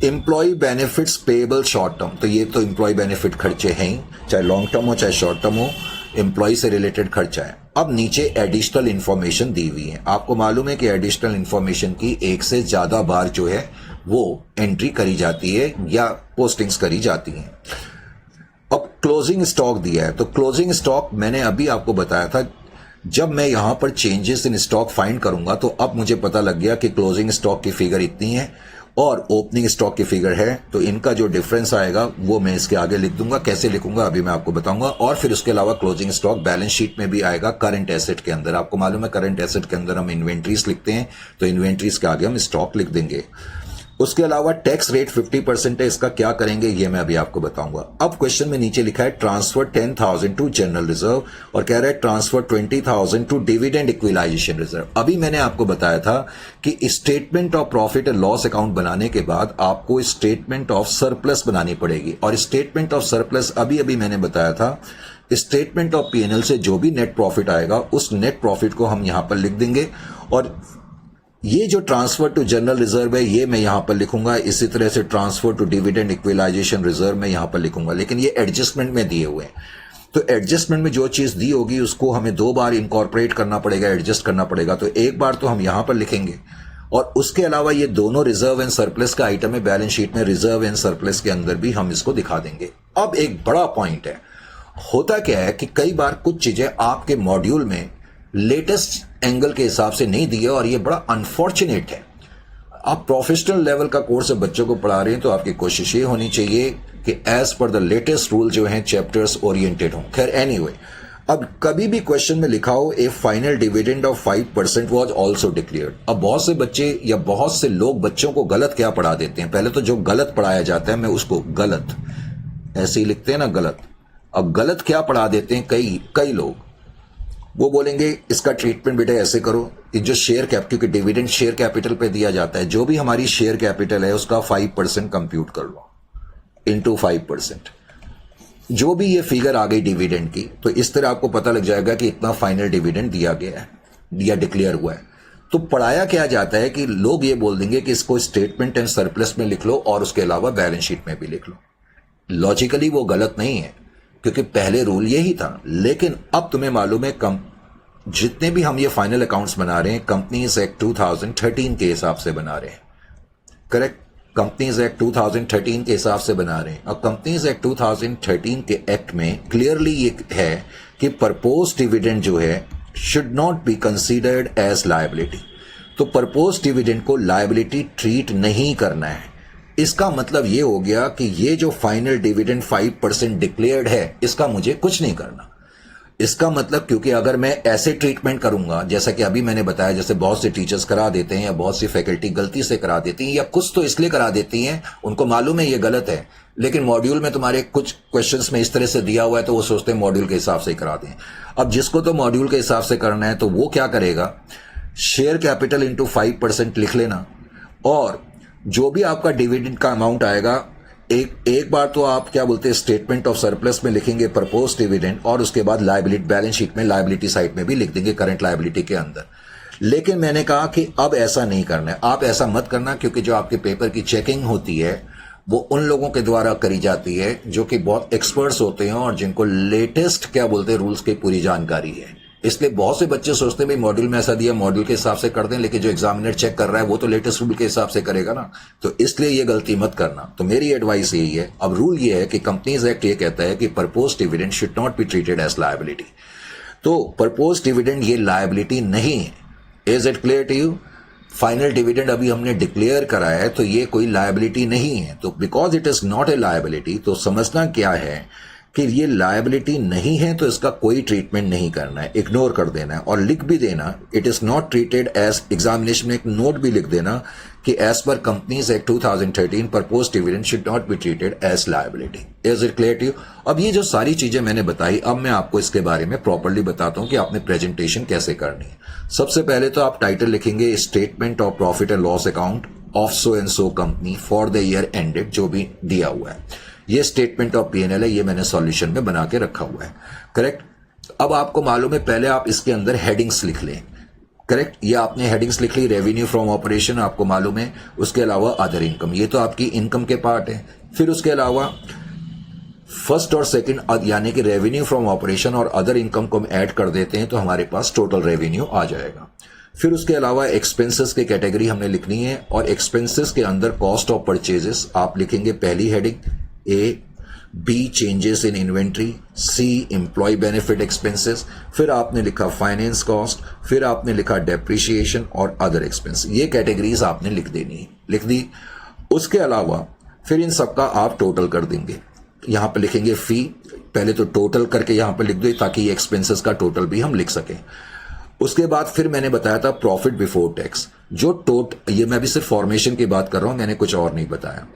employee benefits payable short term, तो ये तो एम्प्लॉय बेनिफिट खर्चे हैं ही, चाहे लॉन्ग टर्म हो चाहे शॉर्ट टर्म हो, एम्प्लॉय से रिलेटेड खर्चा है। अब नीचे एडिशनल इंफॉर्मेशन दी हुई है। आपको मालूम है कि एडिशनल इंफॉर्मेशन की एक से ज्यादा बार जो है वो एंट्री करी जाती है या पोस्टिंग्स करी जाती हैं। अब क्लोजिंग स्टॉक दिया है, तो क्लोजिंग स्टॉक मैंने अभी आपको बताया था, जब मैं यहां पर चेंजेस इन स्टॉक फाइंड करूंगा तो अब मुझे पता लग गया कि क्लोजिंग स्टॉक की फिगर इतनी है और ओपनिंग स्टॉक की फिगर है, तो इनका जो डिफरेंस आएगा वो मैं इसके आगे लिख दूंगा। कैसे लिखूंगा अभी मैं आपको बताऊंगा। और फिर उसके अलावा क्लोजिंग स्टॉक बैलेंस शीट में भी आएगा करंट एसेट के अंदर। आपको मालूम है करंट एसेट के अंदर हम इन्वेंट्रीज लिखते हैं, तो इन्वेंट्रीज के आगे हम स्टॉक लिख देंगे। उसके अलावा टैक्स रेट 50% है, इसका क्या करेंगे ये मैं अभी आपको बताऊंगा। अब क्वेश्चन में नीचे लिखा है ट्रांसफर 10,000 टू जनरल रिजर्व और कह रहा है transfer 20,000 to dividend equalisation reserve. अभी मैंने आपको बताया था कि statement of profit and loss account बनाने के बाद आपको स्टेटमेंट ऑफ सरप्लस बनानी पड़ेगी, और स्टेटमेंट ऑफ सरप्लस अभी अभी मैंने बताया था स्टेटमेंट ऑफ पीएनएल से जो भी नेट प्रॉफिट आएगा उस नेट प्रॉफिट को हम यहां पर लिख देंगे, और ये जो ट्रांसफर टू जनरल रिजर्व है ये मैं यहां पर लिखूंगा। इसी तरह से transfer to dividend equalisation reserve मैं यहां पर लिखूंगा, लेकिन ये एडजस्टमेंट में दिए हुए हैं। तो एडजस्टमेंट में जो चीज दी होगी उसको हमें दो बार इनकॉर्पोरेट करना पड़ेगा, एडजस्ट करना पड़ेगा। तो एक बार तो हम यहां पर लिखेंगे, और उसके अलावा ये दोनों रिजर्व एंड सरप्लस का आइटम है बैलेंस शीट में, रिजर्व एंड सरप्लस के अंदर भी हम इसको दिखा देंगे। अब एक बड़ा पॉइंट है, होता क्या है कि कई बार कुछ चीजें आपके मॉड्यूल में लेटेस्ट एंगल के हिसाब से नहीं दिए, और ये बड़ा अनफॉर्चुनेट है। आप प्रोफेशनल लेवल का कोर्स बच्चों को पढ़ा रहे हैं तो आपकी कोशिश ये होनी चाहिए कि एज पर द लेटेस्ट रूल जो है चैप्टर्स ओरिएंटेड हों। खैर एनीवे, अब कभी भी क्वेश्चन में लिखा हो A final dividend of 5% was also declared. अब बहुत से बच्चे या बहुत से लोग बच्चों को गलत क्या पढ़ा देते हैं, पहले तो जो गलत पढ़ाया जाता है मैं उसको गलत ऐसे ही लिखते हैं ना, गलत। अब गलत क्या पढ़ा देते हैं कई लोग, वो बोलेंगे इसका ट्रीटमेंट बेटा ऐसे करो, ये जो शेयर कैप, क्योंकि डिविडेंड शेयर कैपिटल पे दिया जाता है, जो भी हमारी शेयर कैपिटल है उसका 5% कंप्यूट कर लो इनटू 5%, जो भी ये फिगर आ गई डिविडेंड की, तो इस तरह आपको पता लग जाएगा कि इतना फाइनल डिविडेंड दिया गया है या डिक्लेयर हुआ है। तो पढ़ाया क्या जाता है कि लोग ये बोल देंगे कि इसको स्टेटमेंट एंड सरप्लस में लिख लो और उसके अलावा बैलेंस शीट में भी लिख लो। लॉजिकली वो गलत नहीं है क्योंकि पहले रूल यही था, लेकिन अब तुम्हें मालूम है जितने भी हम ये फाइनल अकाउंट्स बना रहे हैं कंपनीज एक्ट 2013 के हिसाब से बना रहे हैं। करेक्ट, कंपनीज एक्ट 2013 के हिसाब से बना रहे हैं। और कंपनीज एक्ट 2013 के एक्ट में क्लियरली ये है कि प्रपोज डिविडेंड जो है should not be considered as liability. तो प्रपोज डिविडेंड को लायबिलिटी ट्रीट नहीं करना है। इसका मतलब ये हो गया कि ये जो फाइनल डिविडेंड 5% डिक्लेयर्ड है इसका मुझे कुछ नहीं करना। इसका मतलब, क्योंकि अगर मैं ऐसे ट्रीटमेंट करूंगा जैसा कि अभी मैंने बताया, जैसे बहुत से टीचर्स करा देते हैं या बहुत सी फैकल्टी गलती से करा देती हैं या कुछ तो इसलिए करा देती हैं, उनको मालूम है ये गलत है, लेकिन मॉड्यूल में तुम्हारे कुछ क्वेश्चंस में इस तरह से दिया हुआ है तो वो सोचते हैं मॉड्यूल के हिसाब से ही करा दें। अब जिसको तो मॉड्यूल के हिसाब से करना है तो वो क्या करेगा, शेयर कैपिटल इंटू 5% लिख लेना, और जो भी आपका डिविडेंड का अमाउंट आएगा एक बार तो आप क्या बोलते हैं स्टेटमेंट ऑफ सरप्लस में लिखेंगे प्रपोज डिविडेंड, और उसके बाद लायबिलिटी बैलेंस शीट में लायबिलिटी साइड में भी लिख देंगे करंट लायबिलिटी के अंदर। लेकिन मैंने कहा कि अब ऐसा नहीं करना है, आप ऐसा मत करना, क्योंकि जो आपके पेपर की चेकिंग होती है वो उन लोगों के द्वारा करी जाती है जो कि बहुत एक्सपर्ट्स होते हैं और जिनको लेटेस्ट क्या बोलते हैं रूल्स की पूरी जानकारी है। इसलिए बहुत से बच्चे सोचते हैं भाई मॉड्यूल में ऐसा दिया, मॉड्यूल के हिसाब से कर दें, लेकिन जो एग्जामिनर चेक कर रहा है वो तो लेटेस्ट रूल के हिसाब से करेगा ना, तो इसलिए ये गलती मत करना। तो मेरी एडवाइस यही है। अब रूल ये है कि कंपनीज एक्ट ये कहता है कि propose dividend should not be treated as liability. तो प्रपोज डिविडेंड ये लायबिलिटी नहीं है। Is it clear to you? Final dividend अभी हमने डिक्लेयर करा है, तो ये कोई लायबिलिटी नहीं है। तो because it is not a liability, तो समझना क्या है कि ये लायबिलिटी नहीं है, तो इसका कोई ट्रीटमेंट नहीं करना है, इग्नोर कर देना है और लिख भी देना it is not treated as, examination में एक नोट भी लिख देना कि as per companies act 2013 propose dividend should not be treated as liability. Is it clear to you? अब ये जो सारी चीजें मैंने बताई, अब मैं आपको इसके बारे में प्रॉपर्ली बताता हूं कि आपने प्रेजेंटेशन कैसे करनी है। सबसे पहले तो आप टाइटल लिखेंगे statement of profit and loss account of so and so company for the year ended, जो भी दिया हुआ है। ये स्टेटमेंट ऑफ P&L है, ये मैंने सॉल्यूशन में बना के रखा हुआ है। करेक्ट? अब आपको मालूम है, पहले आप इसके अंदर हेडिंग्स लिख लें। करेक्ट? ये आपने हेडिंग्स लिख ली, रेवेन्यू फ्रॉम ऑपरेशन आपको मालूम है, उसके अलावा अदर इनकम, ये तो आपकी इनकम के पार्ट है। फिर उसके अलावा फर्स्ट और सेकंड यानी कि रेवेन्यू फ्रॉम ऑपरेशन और अदर इनकम को हम ऐड कर देते हैं तो हमारे पास टोटल रेवेन्यू आ जाएगा। फिर उसके अलावा एक्सपेंसेस की कैटेगरी हमने लिखनी है और एक्सपेंसेस के अंदर कॉस्ट ऑफ परचेजेस आप लिखेंगे पहली heading A, B changes in inventory, C employ benefit expenses, फिर आपने लिखा फाइनेंस कॉस्ट, फिर आपने लिखा डेप्रिसिएशन और अदर एक्सपेंस। ये कैटेगरीज आपने लिख देनी है, लिख दी। उसके अलावा फिर इन सबका आप टोटल कर देंगे। यहां पे लिखेंगे फी, पहले तो टोटल करके यहां पे लिख दो ताकि ये एक्सपेंसेस का टोटल भी हम लिख सकें। उसके बाद फिर मैंने बताया था प्रॉफिट बिफोर टैक्स, जो ये मैं भी सिर्फ फॉर्मेशन की बात कर रहा हूं, मैंने कुछ और नहीं बताया।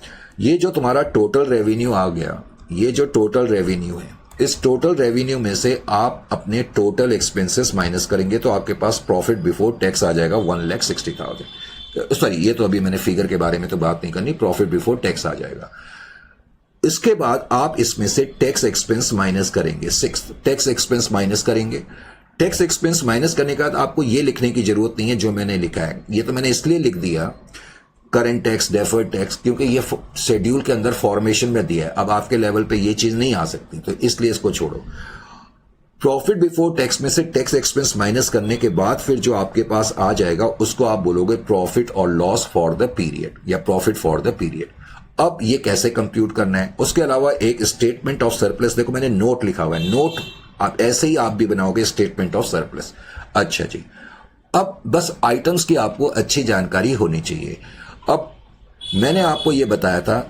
ये जो तुम्हारा टोटल रेवेन्यू आ गया, ये जो टोटल रेवेन्यू है, इस टोटल रेवेन्यू में से आप अपने टोटल एक्सपेंसेस माइनस करेंगे तो आपके पास प्रॉफिट बिफोर टैक्स आ जाएगा 1,60,000। सॉरी, ये तो अभी मैंने फिगर के बारे में तो बात नहीं करनी, प्रॉफिट बिफोर टैक्स आ जाएगा। इसके बाद आप इसमें से टैक्स एक्सपेंस माइनस करेंगे, सिक्स्थ टैक्स एक्सपेंस माइनस करेंगे। टैक्स एक्सपेंस माइनस करने के बाद आपको यह लिखने की जरूरत नहीं है जो मैंने लिखा है, ये तो मैंने इसलिए लिख दिया करंट टैक्स, डेफर्ड टैक्स, क्योंकि ये शेड्यूल के अंदर फॉर्मेशन में दिया है। अब आपके लेवल पे ये चीज नहीं आ सकती, तो इसलिए इसको छोड़ो। प्रॉफिट बिफोर टैक्स में से टैक्स एक्सपेंस माइनस करने के बाद फिर जो आपके पास आ जाएगा उसको आप बोलोगे प्रॉफिट और लॉस फॉर द पीरियड या प्रॉफिट फॉर द पीरियड। अब ये कैसे कंप्यूट करना है? उसके अलावा एक स्टेटमेंट ऑफ सरप्लस, देखो मैंने नोट लिखा हुआ है, नोट आप ऐसे ही आप भी बनाओगे स्टेटमेंट ऑफ सरप्लस। अच्छा जी, अब बस आइटम्स की आपको अच्छी जानकारी होनी चाहिए। अब मैंने आपको यह बताया था,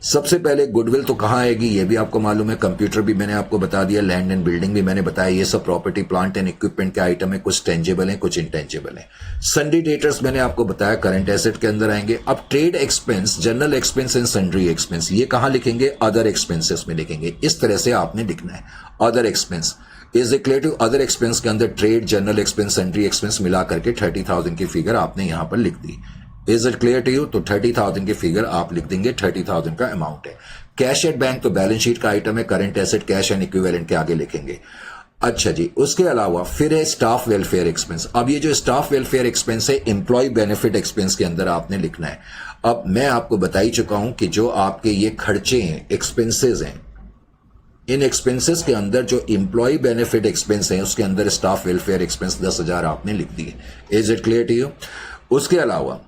सबसे पहले गुडविल तो कहां आएगी ये भी आपको मालूम है, कंप्यूटर भी मैंने आपको बता दिया, लैंड एंड बिल्डिंग भी मैंने बताया, ये सब प्रॉपर्टी प्लांट एंड इक्विपमेंट के आइटम है, कुछ टेंजेबल है कुछ इंटेंजेबल है। सन्डी डेटर्स मैंने आपको बताया करंट एसेट के अंदर आएंगे। अब trade expense, general expense and sundry expense, ये कहां लिखेंगे? अदर एक्सपेंसेस में लिखेंगे। इस तरह से आपने लिखना है other expense is equal to other expense के अंदर trade, general expense, sundry expense मिला करके 30,000 की फिगर आपने यहां पर लिख दी। Is it clear to you? तो 30,000 की फिगर आप लिख देंगे, 30,000 का अमाउंट है। कैश एट बैंक तो बैलेंस शीट का आइटम है, current asset cash and equivalent के आगे लिखेंगे। अच्छा जी, उसके अलावा फिर है स्टाफ वेलफेयर एक्सपेंस। अब ये जो स्टाफ वेलफेयर एक्सपेंस है एम्प्लॉय बेनिफिट एक्सपेंस के अंदर आपने लिखना है। अब मैं आपको बता ही चुका हूं कि जो आपके ये खर्चे हैं, एक्सपेंसेस हैं, इन एक्सपेंसेस के अंदर जो एम्प्लॉय बेनिफिट एक्सपेंस है उसके अंदर स्टाफ वेलफेयर एक्सपेंस 10,000 आपने लिख दिए। Is it clear to you? उसके अलावा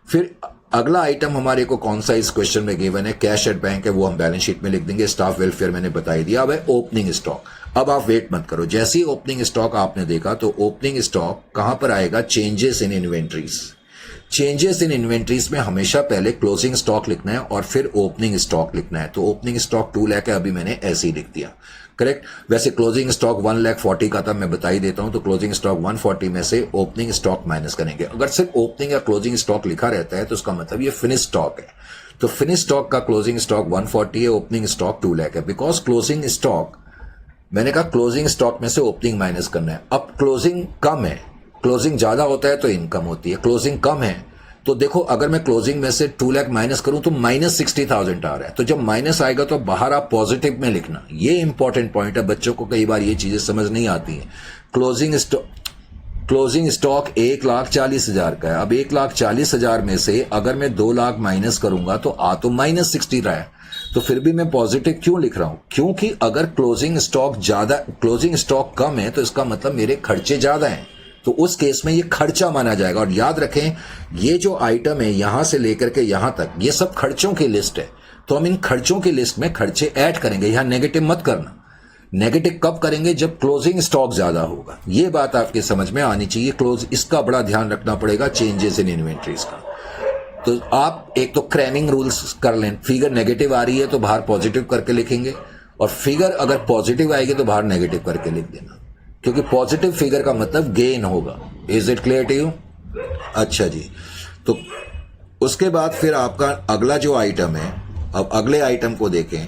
फिर अगला आइटम हमारे को कौन सा इस क्वेश्चन में गिवन है? कैश एट बैंक है, वो हम बैलेंस शीट में लिख देंगे। स्टाफ वेलफेयर मैंने बता ही दिया। अब है ओपनिंग स्टॉक। अब आप वेट मत करो, जैसे ही ओपनिंग स्टॉक आपने देखा तो ओपनिंग स्टॉक कहां पर आएगा? Changes in inventories. Changes in inventories में हमेशा पहले क्लोजिंग स्टॉक लिखना है और फिर ओपनिंग स्टॉक लिखना है। तो ओपनिंग स्टॉक 2 लाख है, अभी मैंने ऐसे ही लिख दिया। करेक्ट? वैसे क्लोजिंग स्टॉक 1,40,000 का था, मैं बता ही देता हूं। तो क्लोजिंग स्टॉक 140 में से ओपनिंग स्टॉक माइनस करेंगे। अगर सिर्फ ओपनिंग या क्लोजिंग स्टॉक लिखा रहता है तो उसका मतलब ये फिनिश स्टॉक है। तो फिनिश स्टॉक का क्लोजिंग स्टॉक 140 है, ओपनिंग स्टॉक 2 लाख है। बिकॉज क्लोजिंग स्टॉक, मैंने कहा क्लोजिंग स्टॉक में से ओपनिंग माइनस करना है। अब क्लोजिंग कम है, क्लोजिंग ज्यादा होता है तो इनकम होती है, क्लोजिंग कम है तो देखो अगर मैं क्लोजिंग में से 2 लाख माइनस करूं तो -60,000 आ रहा है। तो जब माइनस आएगा तो बाहर आप पॉजिटिव में लिखना। ये इंपॉर्टेंट पॉइंट है, बच्चों को कई बार ये चीजें समझ नहीं आती हैं। क्लोजिंग स्टॉक 1,40,000 का है। अब 1,40,000 में से अगर मैं 2 लाख माइनस करूंगा तो आ तो -60 रहा है। तो फिर भी मैं पॉजिटिव क्यों लिख रहा हूं? क्योंकि अगर क्लोजिंग स्टॉक कम है तो इसका मतलब मेरे खर्चे ज्यादा हैं, तो उस केस में ये खर्चा माना जाएगा। और याद रखें, ये जो आइटम है यहां से लेकर के यहां तक, ये सब खर्चों की लिस्ट है, तो हम इन खर्चों की लिस्ट में खर्चे ऐड करेंगे। यहां नेगेटिव मत करना। नेगेटिव कब करेंगे? जब क्लोजिंग स्टॉक ज्यादा होगा। ये बात आपके समझ में आनी चाहिए। इसका बड़ा ध्यान रखना पड़ेगा चेंजेस इन इन्वेंट्रीज का। तो आप एक तो क्रैमिंग रूल्स कर लें, फिगर नेगेटिव आ रही है तो बाहर पॉजिटिव करके लिखेंगे, और फिगर अगर पॉजिटिव आएगी तो बाहर नेगेटिव करके लिख देना, क्योंकि पॉजिटिव फिगर का मतलब गेन होगा। Is it clear to you? अच्छा जी, तो उसके बाद फिर आपका अगला जो आइटम है, अब अगले आइटम को देखें।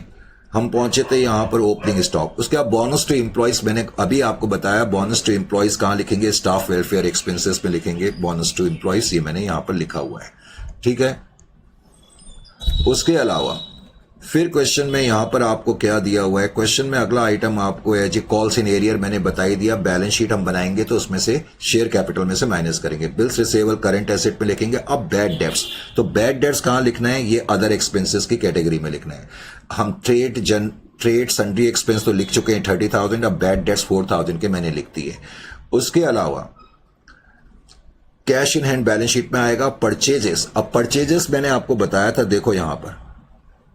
हम पहुंचे थे यहां पर ओपनिंग स्टॉक। उसके बाद बोनस टू एम्प्लॉइज, मैंने अभी आपको बताया बोनस टू एम्प्लॉइज कहां लिखेंगे? स्टाफ वेलफेयर एक्सपेंसेस में लिखेंगे बोनस टू एम्प्लॉइज, ये मैंने यहां पर लिखा हुआ है, ठीक है। उसके अलावा फिर क्वेश्चन में यहां पर आपको क्या दिया हुआ है? क्वेश्चन में अगला आइटम आपको है जी कॉल्स इन एरियर, मैंने बता ही दिया। बैलेंस शीट हम बनाएंगे तो उसमें से शेयर कैपिटल में से माइनस करेंगे। बिल्स रिसीवेबल करंट एसेट में लिखेंगे। अब बैड डेब्ट्स, तो बैड डेब्ट्स कहां लिखना है? ये अदर एक्सपेंसेस की कैटेगरी में लिखना है। हम ट्रेड सन्ड्री एक्सपेंस तो लिख चुके हैं 30,000, अब बैड डेब्ट्स 4,000 के मैंने लिख दिए। उसके अलावा cash in hand balance sheet में आएगा परचेजेस। अब परचेजेस मैंने आपको बताया था, देखो यहां पर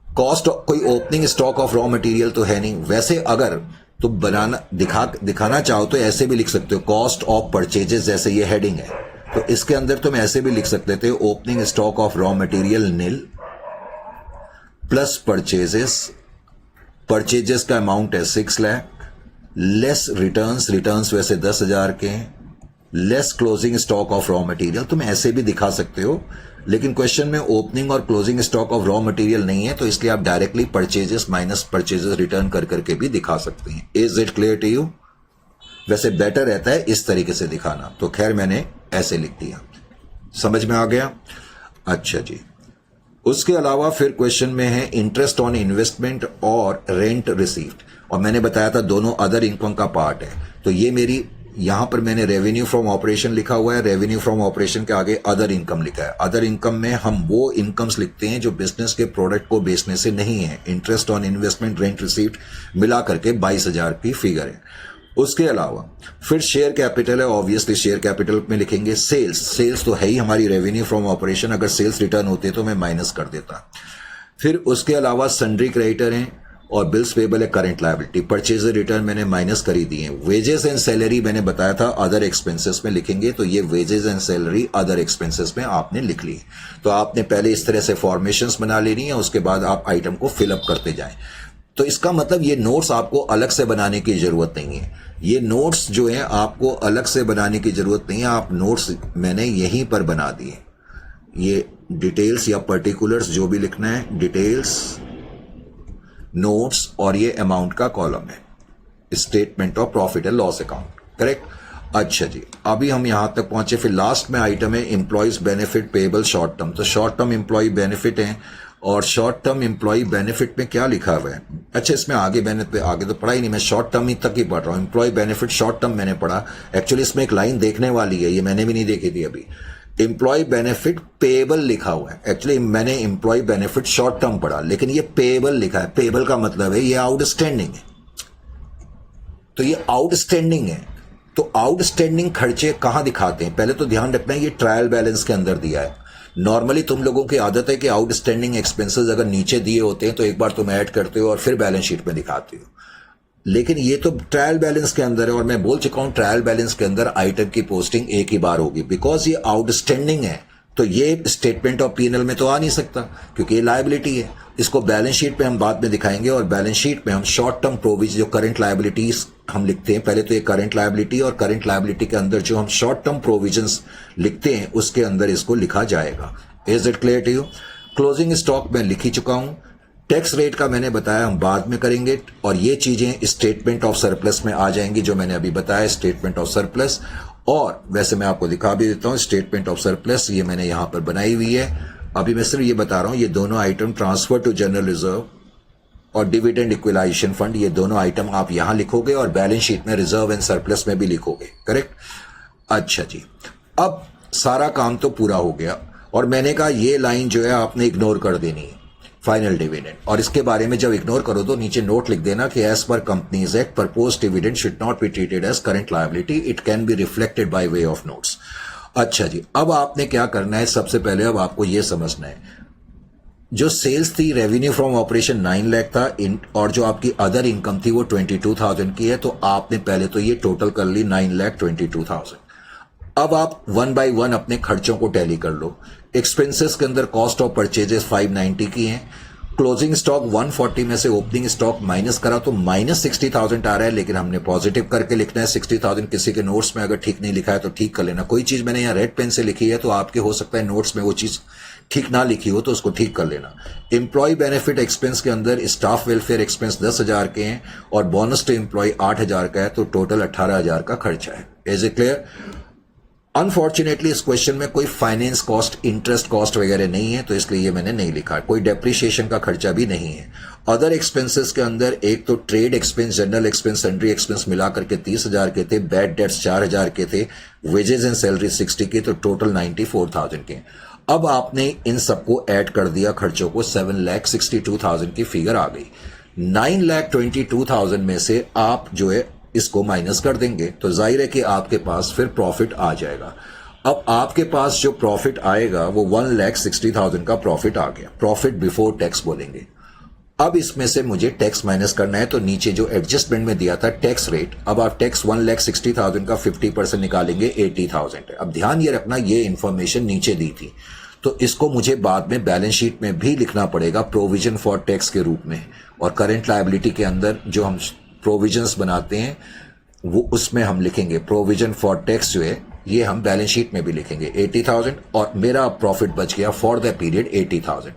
कॉस्ट, कोई opening stock of raw material तो है नहीं। वैसे अगर तो दिखाना चाहो तो ऐसे भी लिख सकते हो, कॉस्ट ऑफ परचेजेस, जैसे ये हेडिंग है तो इसके अंदर तुम ऐसे भी लिख सकते थे, opening stock of raw material nil plus purchases का अमाउंट है 6 लाख, लेस रिटर्न्स वैसे 10,000 के, less closing stock of raw material. तुम ऐसे भी दिखा सकते हो, लेकिन क्वेश्चन में ओपनिंग और closing stock of raw material नहीं है, तो इसलिए आप directly purchases minus purchases return कर करके भी दिखा सकते हैं। Is it clear to you? वैसे बेटर रहता है इस तरीके से दिखाना, तो खैर मैंने ऐसे लिख दिया। समझ में आ गया? अच्छा जी। उसके अलावा फिर क्वेश्चन में है इंटरेस्ट ऑन इन्वेस्टमेंट और रेंट रिसीव्ड, और मैंने बताया था दोनों अदर इनकम का पार्ट है। तो ये मेरी यहां पर मैंने रेवेन्यू फ्रॉम ऑपरेशन लिखा हुआ है, रेवेन्यू फ्रॉम ऑपरेशन के आगे अदर इनकम लिखा है। अदर इनकम में हम वो इनकम्स लिखते हैं जो बिजनेस के प्रोडक्ट को बेचने से नहीं है। Interest on investment, rent received मिला करके 22,000 की फिगर है। उसके अलावा फिर शेयर कैपिटल है, ऑब्वियसली शेयर कैपिटल में लिखेंगे सेल्स तो है ही हमारी रेवेन्यू फ्रॉम ऑपरेशन, अगर सेल्स रिटर्न होते तो मैं माइनस कर देता। फिर उसके अलावा सन्ड्री क्रेडिटर हैं और बिल्स पेबल है करंट लायबिलिटी। परचेज रिटर्न मैंने माइनस कर ही दिए हैं। वेजेस एंड सैलरी मैंने बताया था अदर एक्सपेंसेस में लिखेंगे, तो ये wages and salary other expenses में आपने लिख ली। तो आपने पहले इस तरह से फॉर्मेशंस बना लेनी है, उसके बाद आप आइटम को फिलअप करते जाएं। तो इसका मतलब ये नोट्स आपको अलग से बनाने की जरूरत नहीं है। ये नोट्स जो है आपको अलग से बनाने की जरूरत नहीं है, आप नोट्स मैंने यहीं पर बना दिए। ये डिटेल्स या पर्टिकुलर्स जो भी लिखना है, डिटेल्स, नोट्स, और ये अमाउंट का कॉलम है, statement of profit and loss account, correct. अच्छा जी, अभी हम यहां तक पहुंचे। फिर लास्ट में आइटम है employees benefit payable short term. तो शॉर्ट टर्म एम्प्लॉय बेनिफिट है, और शॉर्ट टर्म एम्प्लॉय बेनिफिट में क्या लिखा हुआ है? अच्छा, इसमें आगे आगे तो पढ़ा ही नहीं, मैं शॉर्ट टर्म ही तक ही पढ़ रहा हूं। एम्प्लॉय बेनिफिट शॉर्ट टर्म मैंने पढ़ा। एक्चुअली इसमें एक लाइन देखने वाली है, ये मैंने भी नहीं देखी थी अभी। एम्प्लॉय बेनिफिट पेबल लिखा हुआ है। एक्चुअली मैंने एम्प्लॉय बेनिफिट शॉर्ट टर्म पढ़ा, लेकिन ये पेबल लिखा है। पेबल का मतलब है ये आउटस्टैंडिंग है, तो ये आउटस्टैंडिंग है। तो आउटस्टैंडिंग खर्चे कहां दिखाते हैं? पहले तो ध्यान रखना है ये ट्रायल बैलेंस के अंदर दिया है। नॉर्मली तुम लोगों की आदत है कि आउटस्टैंडिंग एक्सपेंसेस अगर नीचे दिए होते हैं तो एक बार तुम ऐड करते हो और फिर बैलेंस शीट में दिखाते हो, लेकिन ये तो ट्रायल बैलेंस के अंदर है, और मैं बोल चुका हूं ट्रायल बैलेंस के अंदर आइटम की पोस्टिंग एक ही बार होगी, बिकॉज ये आउटस्टैंडिंग है। तो ये स्टेटमेंट ऑफ पीएनएल में तो आ नहीं सकता, क्योंकि ये लायबिलिटी है। इसको बैलेंस शीट पे हम बाद में दिखाएंगे, और बैलेंस शीट में हम शॉर्ट टर्म प्रोविजन, जो करंट लायबिलिटीज हम लिखते हैं, पहले तो ये करंट लायबिलिटी, और करंट लायबिलिटी के अंदर जो हम शॉर्ट टर्म प्रोविजंस लिखते हैं उसके अंदर इसको लिखा जाएगा। Is it clear to you? Closing stock में लिख ही चुका हूं। टैक्स रेट का मैंने बताया हम बाद में करेंगे, और ये चीजें स्टेटमेंट ऑफ सरप्लस में आ जाएंगी जो मैंने अभी बताया, स्टेटमेंट ऑफ सरप्लस। और वैसे मैं आपको दिखा भी देता हूं स्टेटमेंट ऑफ सरप्लस, ये मैंने यहां पर बनाई हुई है। अभी मैं सिर्फ ये बता रहा हूं, ये दोनों item transfer to general reserve और डिविडेंड इक्विलाइजेशन फंड, ये दोनों आइटम आप यहां लिखोगे और बैलेंस शीट में रिजर्व एंड सरप्लस में भी लिखोगे, करेक्ट। अच्छा जी, अब सारा काम तो पूरा हो गया, और मैंने कहा ये लाइन जो है आपने इग्नोर कर देनी है। Final dividend. और इसके बारे में जब इग्नोर करो तो नीचे नोट लिख देना कि as per companies act propose dividend should not be treated as current liability, it can be reflected by way of notes. अच्छा जी, अब आपने क्या करना है, सबसे पहले अब आपको यह समझना है जो सेल्स थी, रेवेन्यू फ्रॉम ऑपरेशन 9 लाख था और जो आपकी अदर इनकम थी वो 22,000 की है। तो आपने पहले तो ये टोटल कर ली 9,22,000। अब आप 1 बाय 1 अपने खर्चों को टैली कर लो। एक्सपेंसेस के अंदर कॉस्ट ऑफ परचेजेस 590 की है, क्लोजिंग स्टॉक 140 में से ओपनिंग स्टॉक माइनस करा तो माइनस 60,000 आ रहा है, लेकिन हमने पॉजिटिव करके लिखना है 60,000। किसी के नोट्स में अगर ठीक नहीं लिखा है तो ठीक कर लेना। कोई चीज मैंने यहाँ रेड पेन से लिखी है तो आपके हो सकता है नोट्स में वो चीज ठीक ना लिखी हो तो उसको ठीक कर लेना। एम्प्लॉय बेनिफिट एक्सपेंस के अंदर स्टाफ वेलफेयर एक्सपेंस 10,000 के हैं और बोनस टू एम्प्लॉय 8,000 का है, तो टोटल 18,000 का खर्चा है। Is it clear? अनफॉर्चुनेटली इस क्वेश्चन में कोई फाइनेंस कॉस्ट, इंटरेस्ट कॉस्ट वगैरह नहीं है, तो इसलिए ये मैंने नहीं लिखा। कोई डेप्रिसिएशन का खर्चा भी नहीं है। अदर एक्सपेंसेस के अंदर एक तो trade expense, general expense, sundry expense मिलाकर के 30,000 के थे, बैड डेट्स 4,000 के थे, वेजेस एंड सैलरी 60 के, तो टोटल 94,000 के। अब आपने इन सबको ऐड कर दिया खर्चों को, 7,62,000 की फिगर आ गई। 9,22,000 में से आप जो है इसको माइनस कर देंगे तो जाहिर है कि आपके पास फिर प्रॉफिट आ जाएगा। अब आपके पास जो प्रॉफिट आएगा वो 1,60,000 का प्रॉफिट आ गया, प्रॉफिट बिफोर टैक्स बोलेंगे। अब इसमें से मुझे टैक्स माइनस करना है, तो नीचे जो एडजस्टमेंट में दिया था टैक्स रेट, अब आप टैक्स 1,60,000 का 50% निकालेंगे, 80,000 है। अब ध्यान ये रखना, ये इंफॉर्मेशन नीचे दी थी तो इसको मुझे बाद में बैलेंस शीट में भी लिखना पड़ेगा प्रोविजन फॉर टैक्स के रूप में, और करंट लायबिलिटी के अंदर जो हम प्रोविजंस बनाते हैं वो उसमें हम लिखेंगे प्रोविजन फॉर टैक्स जो है ये हम बैलेंस शीट में भी लिखेंगे 80,000, और मेरा प्रॉफिट बच गया फॉर द पीरियड 80,000।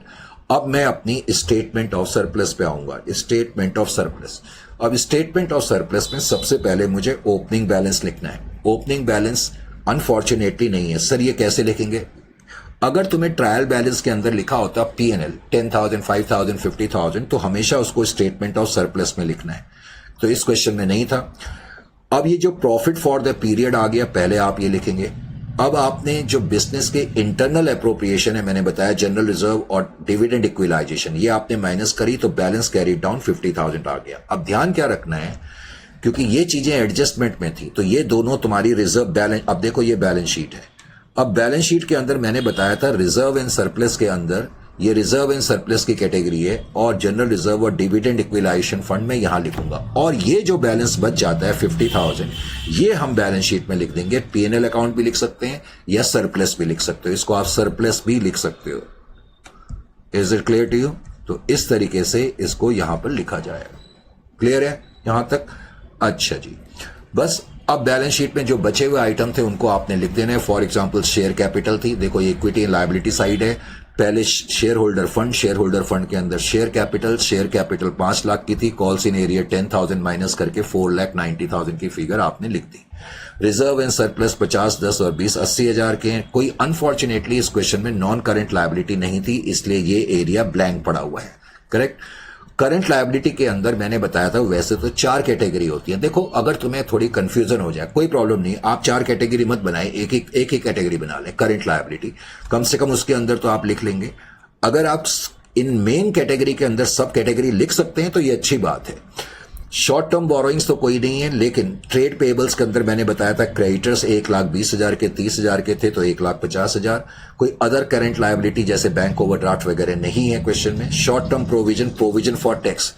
अब मैं अपनी स्टेटमेंट ऑफ सरप्लस पे आऊंगा। स्टेटमेंट ऑफ सरप्लस, अब स्टेटमेंट ऑफ सरप्लस में सबसे पहले मुझे ओपनिंग बैलेंस लिखना है। ओपनिंग बैलेंस अनफॉर्चुनेटली नहीं है। सर ये कैसे लिखेंगे? अगर तुम्हें ट्रायल बैलेंस के अंदर लिखा होता P&L 10,000, 5,000, 50,000 तो हमेशा उसको स्टेटमेंट ऑफ सरप्लस में लिखना है, तो इस क्वेश्चन में नहीं था। अब ये जो प्रॉफिट फॉर द पीरियड आ गया, पहले आप ये लिखेंगे। अब आपने जो बिजनेस के इंटरनल अप्रोप्रिएशन है, मैंने बताया जनरल रिजर्व और डिविडेंड इक्विलाइजेशन, ये आपने माइनस करी तो बैलेंस कैरी डाउन 50,000 आ गया। अब ध्यान क्या रखना है, क्योंकि ये चीजें एडजस्टमेंट में थी तो ये दोनों तुम्हारी रिजर्व बैलेंस, अब देखो ये बैलेंस शीट है। अब बैलेंस शीट के अंदर मैंने बताया था रिजर्व एंड सरप्लस के अंदर ये रिजर्व एंड सरप्लस की कैटेगरी है, और जनरल रिजर्व और डिविडेंड इक्विलाइजेशन फंड में यहां लिखूंगा। और ये जो बैलेंस बच जाता है 50,000, ये हम बैलेंस शीट में लिख देंगे। P&L अकाउंट भी लिख सकते हैं या सरप्लस भी लिख सकते हो, इसको आप सरप्लस भी लिख सकते हो। Is it clear to you? तो इस तरीके से इसको यहां पर लिखा जाएगा। क्लियर है यहां तक? अच्छा जी, बस अब बैलेंस शीट में जो बचे हुए आइटम थे उनको आपने लिख देना है। फॉर एग्जांपल शेयर कैपिटल थी, देखो ये इक्विटी एंड लायबिलिटी साइड है। पहले शेयर होल्डर फंड के अंदर शेयर कैपिटल 5 लाख की थी, कॉल्स इन एरिया 10,000 माइनस करके 4,90,000 की फिगर आपने लिख दी। रिजर्व एंड सरप्लस 50, 10 और 20 80,000 के हैं। कोई अनफॉर्चुनेटली इस क्वेश्चन में नॉन करंट लायबिलिटी नहीं थी, इसलिए ये एरिया ब्लैंक पड़ा हुआ है। करेक्ट। करंट लायबिलिटी के अंदर मैंने बताया था वैसे तो 4 कैटेगरी होती है। देखो अगर तुम्हें थोड़ी कंफ्यूजन हो जाए कोई प्रॉब्लम नहीं, आप 4 कैटेगरी मत बनाए, एक ही कैटेगरी बना ले करंट लायबिलिटी, कम से कम उसके अंदर तो आप लिख लेंगे। अगर आप इन मेन कैटेगरी के अंदर सब कैटेगरी लिख सकते हैं तो ये अच्छी बात है। शॉर्ट टर्म बोरोइंग्स तो कोई नहीं है, लेकिन ट्रेड पेबल्स के अंदर मैंने बताया था क्रेडिटर्स 1,20,000 के 30,000 के थे तो 1,50,000। कोई अदर करंट लायबिलिटी जैसे बैंक ओवरड्राफ्ट वगैरह नहीं है क्वेश्चन में। Short term provision for tax,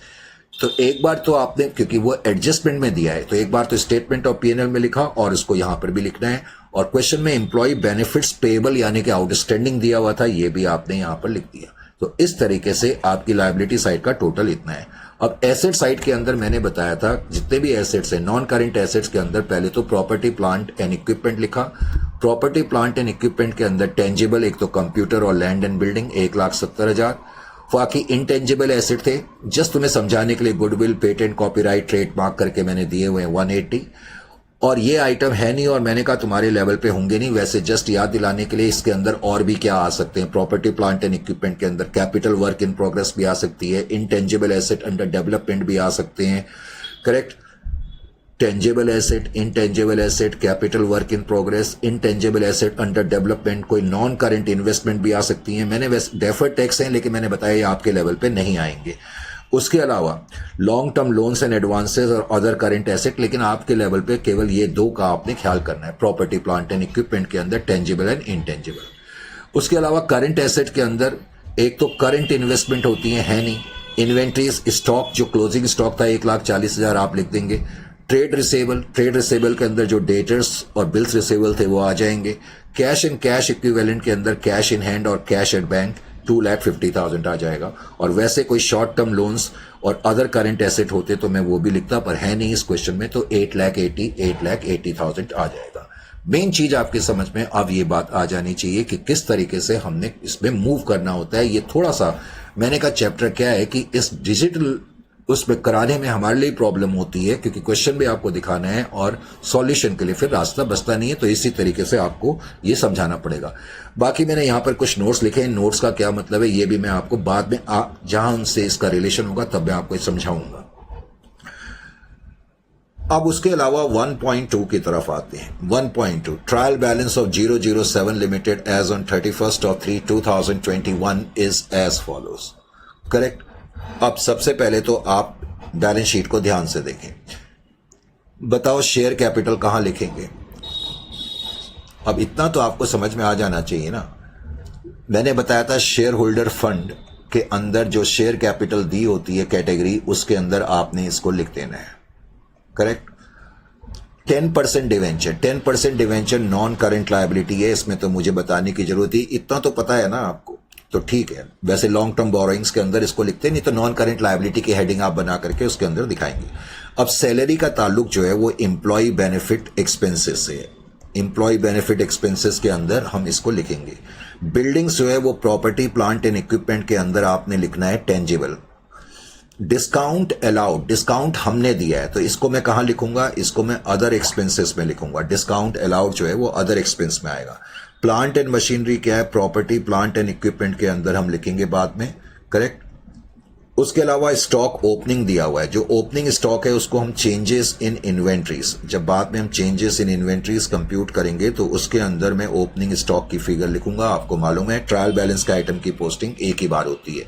तो एक बार तो आपने, क्योंकि वो एडजस्टमेंट में दिया है, तो एक बार तो स्टेटमेंट ऑफ P&L में लिखा और इसको यहां पर भी लिखना है। और क्वेश्चन में एम्प्लॉय बेनिफिट्स पेबल यानी कि आउटस्टैंडिंग दिया हुआ था, ये भी आपने यहां पर लिख दिया। तो इस तरीके से आपकी लायबिलिटी साइड का टोटल इतना है। अब एसेट साइड के अंदर मैंने बताया था जितने भी एसेट्स हैं नॉन करंट एसेट्स के अंदर पहले तो प्रॉपर्टी प्लांट एंड इक्विपमेंट लिखा। प्रॉपर्टी प्लांट एंड इक्विपमेंट के अंदर टेंजिबल एक तो कंप्यूटर और लैंड एंड बिल्डिंग 1,70,000। बाकी इंटेंजिबल एसेट थे, जस्ट तुम्हें समझाने के लिए गुडविल, पेटेंट, कॉपीराइट, ट्रेडमार्क करके मैंने दिए हुए हैं 180। और ये आइटम है नहीं और मैंने कहा तुम्हारे लेवल पे होंगे नहीं, वैसे जस्ट याद दिलाने के लिए इसके अंदर और भी क्या आ सकते हैं। प्रॉपर्टी प्लांट एंड इक्विपमेंट के अंदर कैपिटल वर्क इन प्रोग्रेस भी आ सकती है, इंटेंजिबल एसेट अंडर डेवलपमेंट भी आ सकते हैं। Correct. Tangible asset, intangible asset, capital work in progress, intangible asset under development, कोई नॉन करंट इन्वेस्टमेंट भी आ सकती है। मैंने वैसे डेफर्ड टैक्स हैं लेकिन मैंने बताया ये आपके लेवल पे नहीं आएंगे। उसके अलावा long term loans and advances और अदर करंट एसेट, लेकिन आपके लेवल पे केवल ये दो का आपने ख्याल करना है, प्रॉपर्टी प्लांट एंड इक्विपमेंट के अंदर टेंजेबल एंड इनटेंजेबल। उसके अलावा करंट एसेट के अंदर एक तो करंट इन्वेस्टमेंट होती है नहीं, इन्वेंट्रीज, स्टॉक, जो क्लोजिंग स्टॉक था 1,40,000 आप लिख देंगे। ट्रेड रिसेबल के अंदर जो डेटर्स और बिल्स रिसेबल थे वो आ जाएंगे। कैश एंड कैश इक्विवेलेंट के अंदर कैश इन हैंड और कैश एट बैंक 2,50,000 आ जाएगा। और वैसे कोई शॉर्ट टर्म लोन्स और अदर करंट एसेट होते तो मैं वो भी लिखता, पर है नहीं इस क्वेश्चन में, तो 8,80,000 आ जाएगा। मेन चीज आपके समझ में अब ये बात आ जानी चाहिए कि किस तरीके से हमने इसमें मूव करना होता है। ये थोड़ा सा मैंने कहा चैप्टर क्या है कि इस डिजिटल उसमें कराने में हमारे लिए प्रॉब्लम होती है, क्योंकि क्वेश्चन भी आपको दिखाना है और सॉल्यूशन के लिए फिर रास्ता बचता नहीं है, तो इसी तरीके से आपको ये समझाना पड़ेगा। बाकी मैंने यहां पर कुछ नोट्स लिखे हैं, नोट्स का क्या मतलब है ये भी मैं आपको बाद में जहां उनसे इसका रिलेशन होगा तब मैं आपको समझाऊंगा। अब उसके अलावा 1.2 की तरफ आते हैं। 1.2 trial balance of 007 limited as on 31/3/2021 is as follows. Correct. अब सबसे पहले तो आप बैलेंस शीट को ध्यान से देखें। बताओ शेयर कैपिटल कहां लिखेंगे। अब इतना तो आपको समझ में आ जाना चाहिए ना। मैंने बताया था शेयर होल्डर फंड के अंदर जो शेयर कैपिटल दी होती है कैटेगरी, उसके अंदर आपने इसको लिख देना है। Correct. 10% debenture, 10% debenture non current liability है, इसमें तो मुझे बताने की जरूरत ही, इतना तो पता है ना आपको, तो ठीक है। वैसे लॉन्ग टर्म बोरोइंग्स के अंदर इसको लिखते हैं, नहीं तो नॉन करंट लायबिलिटी की हेडिंग आप बना करके उसके अंदर दिखाएंगे। अब सैलरी का ताल्लुक जो है वो एम्प्लॉय बेनिफिट एक्सपेंसेस से है। एम्प्लॉय बेनिफिट एक्सपेंसेस के अंदर हम इसको लिखेंगे। बिल्डिंग्स जो है वो प्रॉपर्टी प्लांट एंड इक्विपमेंट के अंदर आपने लिखना है टेंजिबल। डिस्काउंट अलाउड, डिस्काउंट हमने दिया है तो इसको मैं कहां लिखूंगा, इसको मैं अदर एक्सपेंसेस में लिखूंगा। डिस्काउंट अलाउड जो है वो अदर एक्सपेंस में आएगा। प्लांट एंड मशीनरी क्या है, प्रॉपर्टी प्लांट एंड इक्विपमेंट के अंदर हम लिखेंगे बाद में। करेक्ट। उसके अलावा स्टॉक ओपनिंग दिया हुआ है, जो ओपनिंग स्टॉक है उसको हम चेंजेस इन इन्वेंट्रीज, जब बाद में हम चेंजेस इन इन्वेंट्रीज कंप्यूट करेंगे तो उसके अंदर मैं ओपनिंग स्टॉक की फिगर लिखूंगा। आपको मालूम है ट्रायल बैलेंस का आइटम की पोस्टिंग एक ही बार होती है।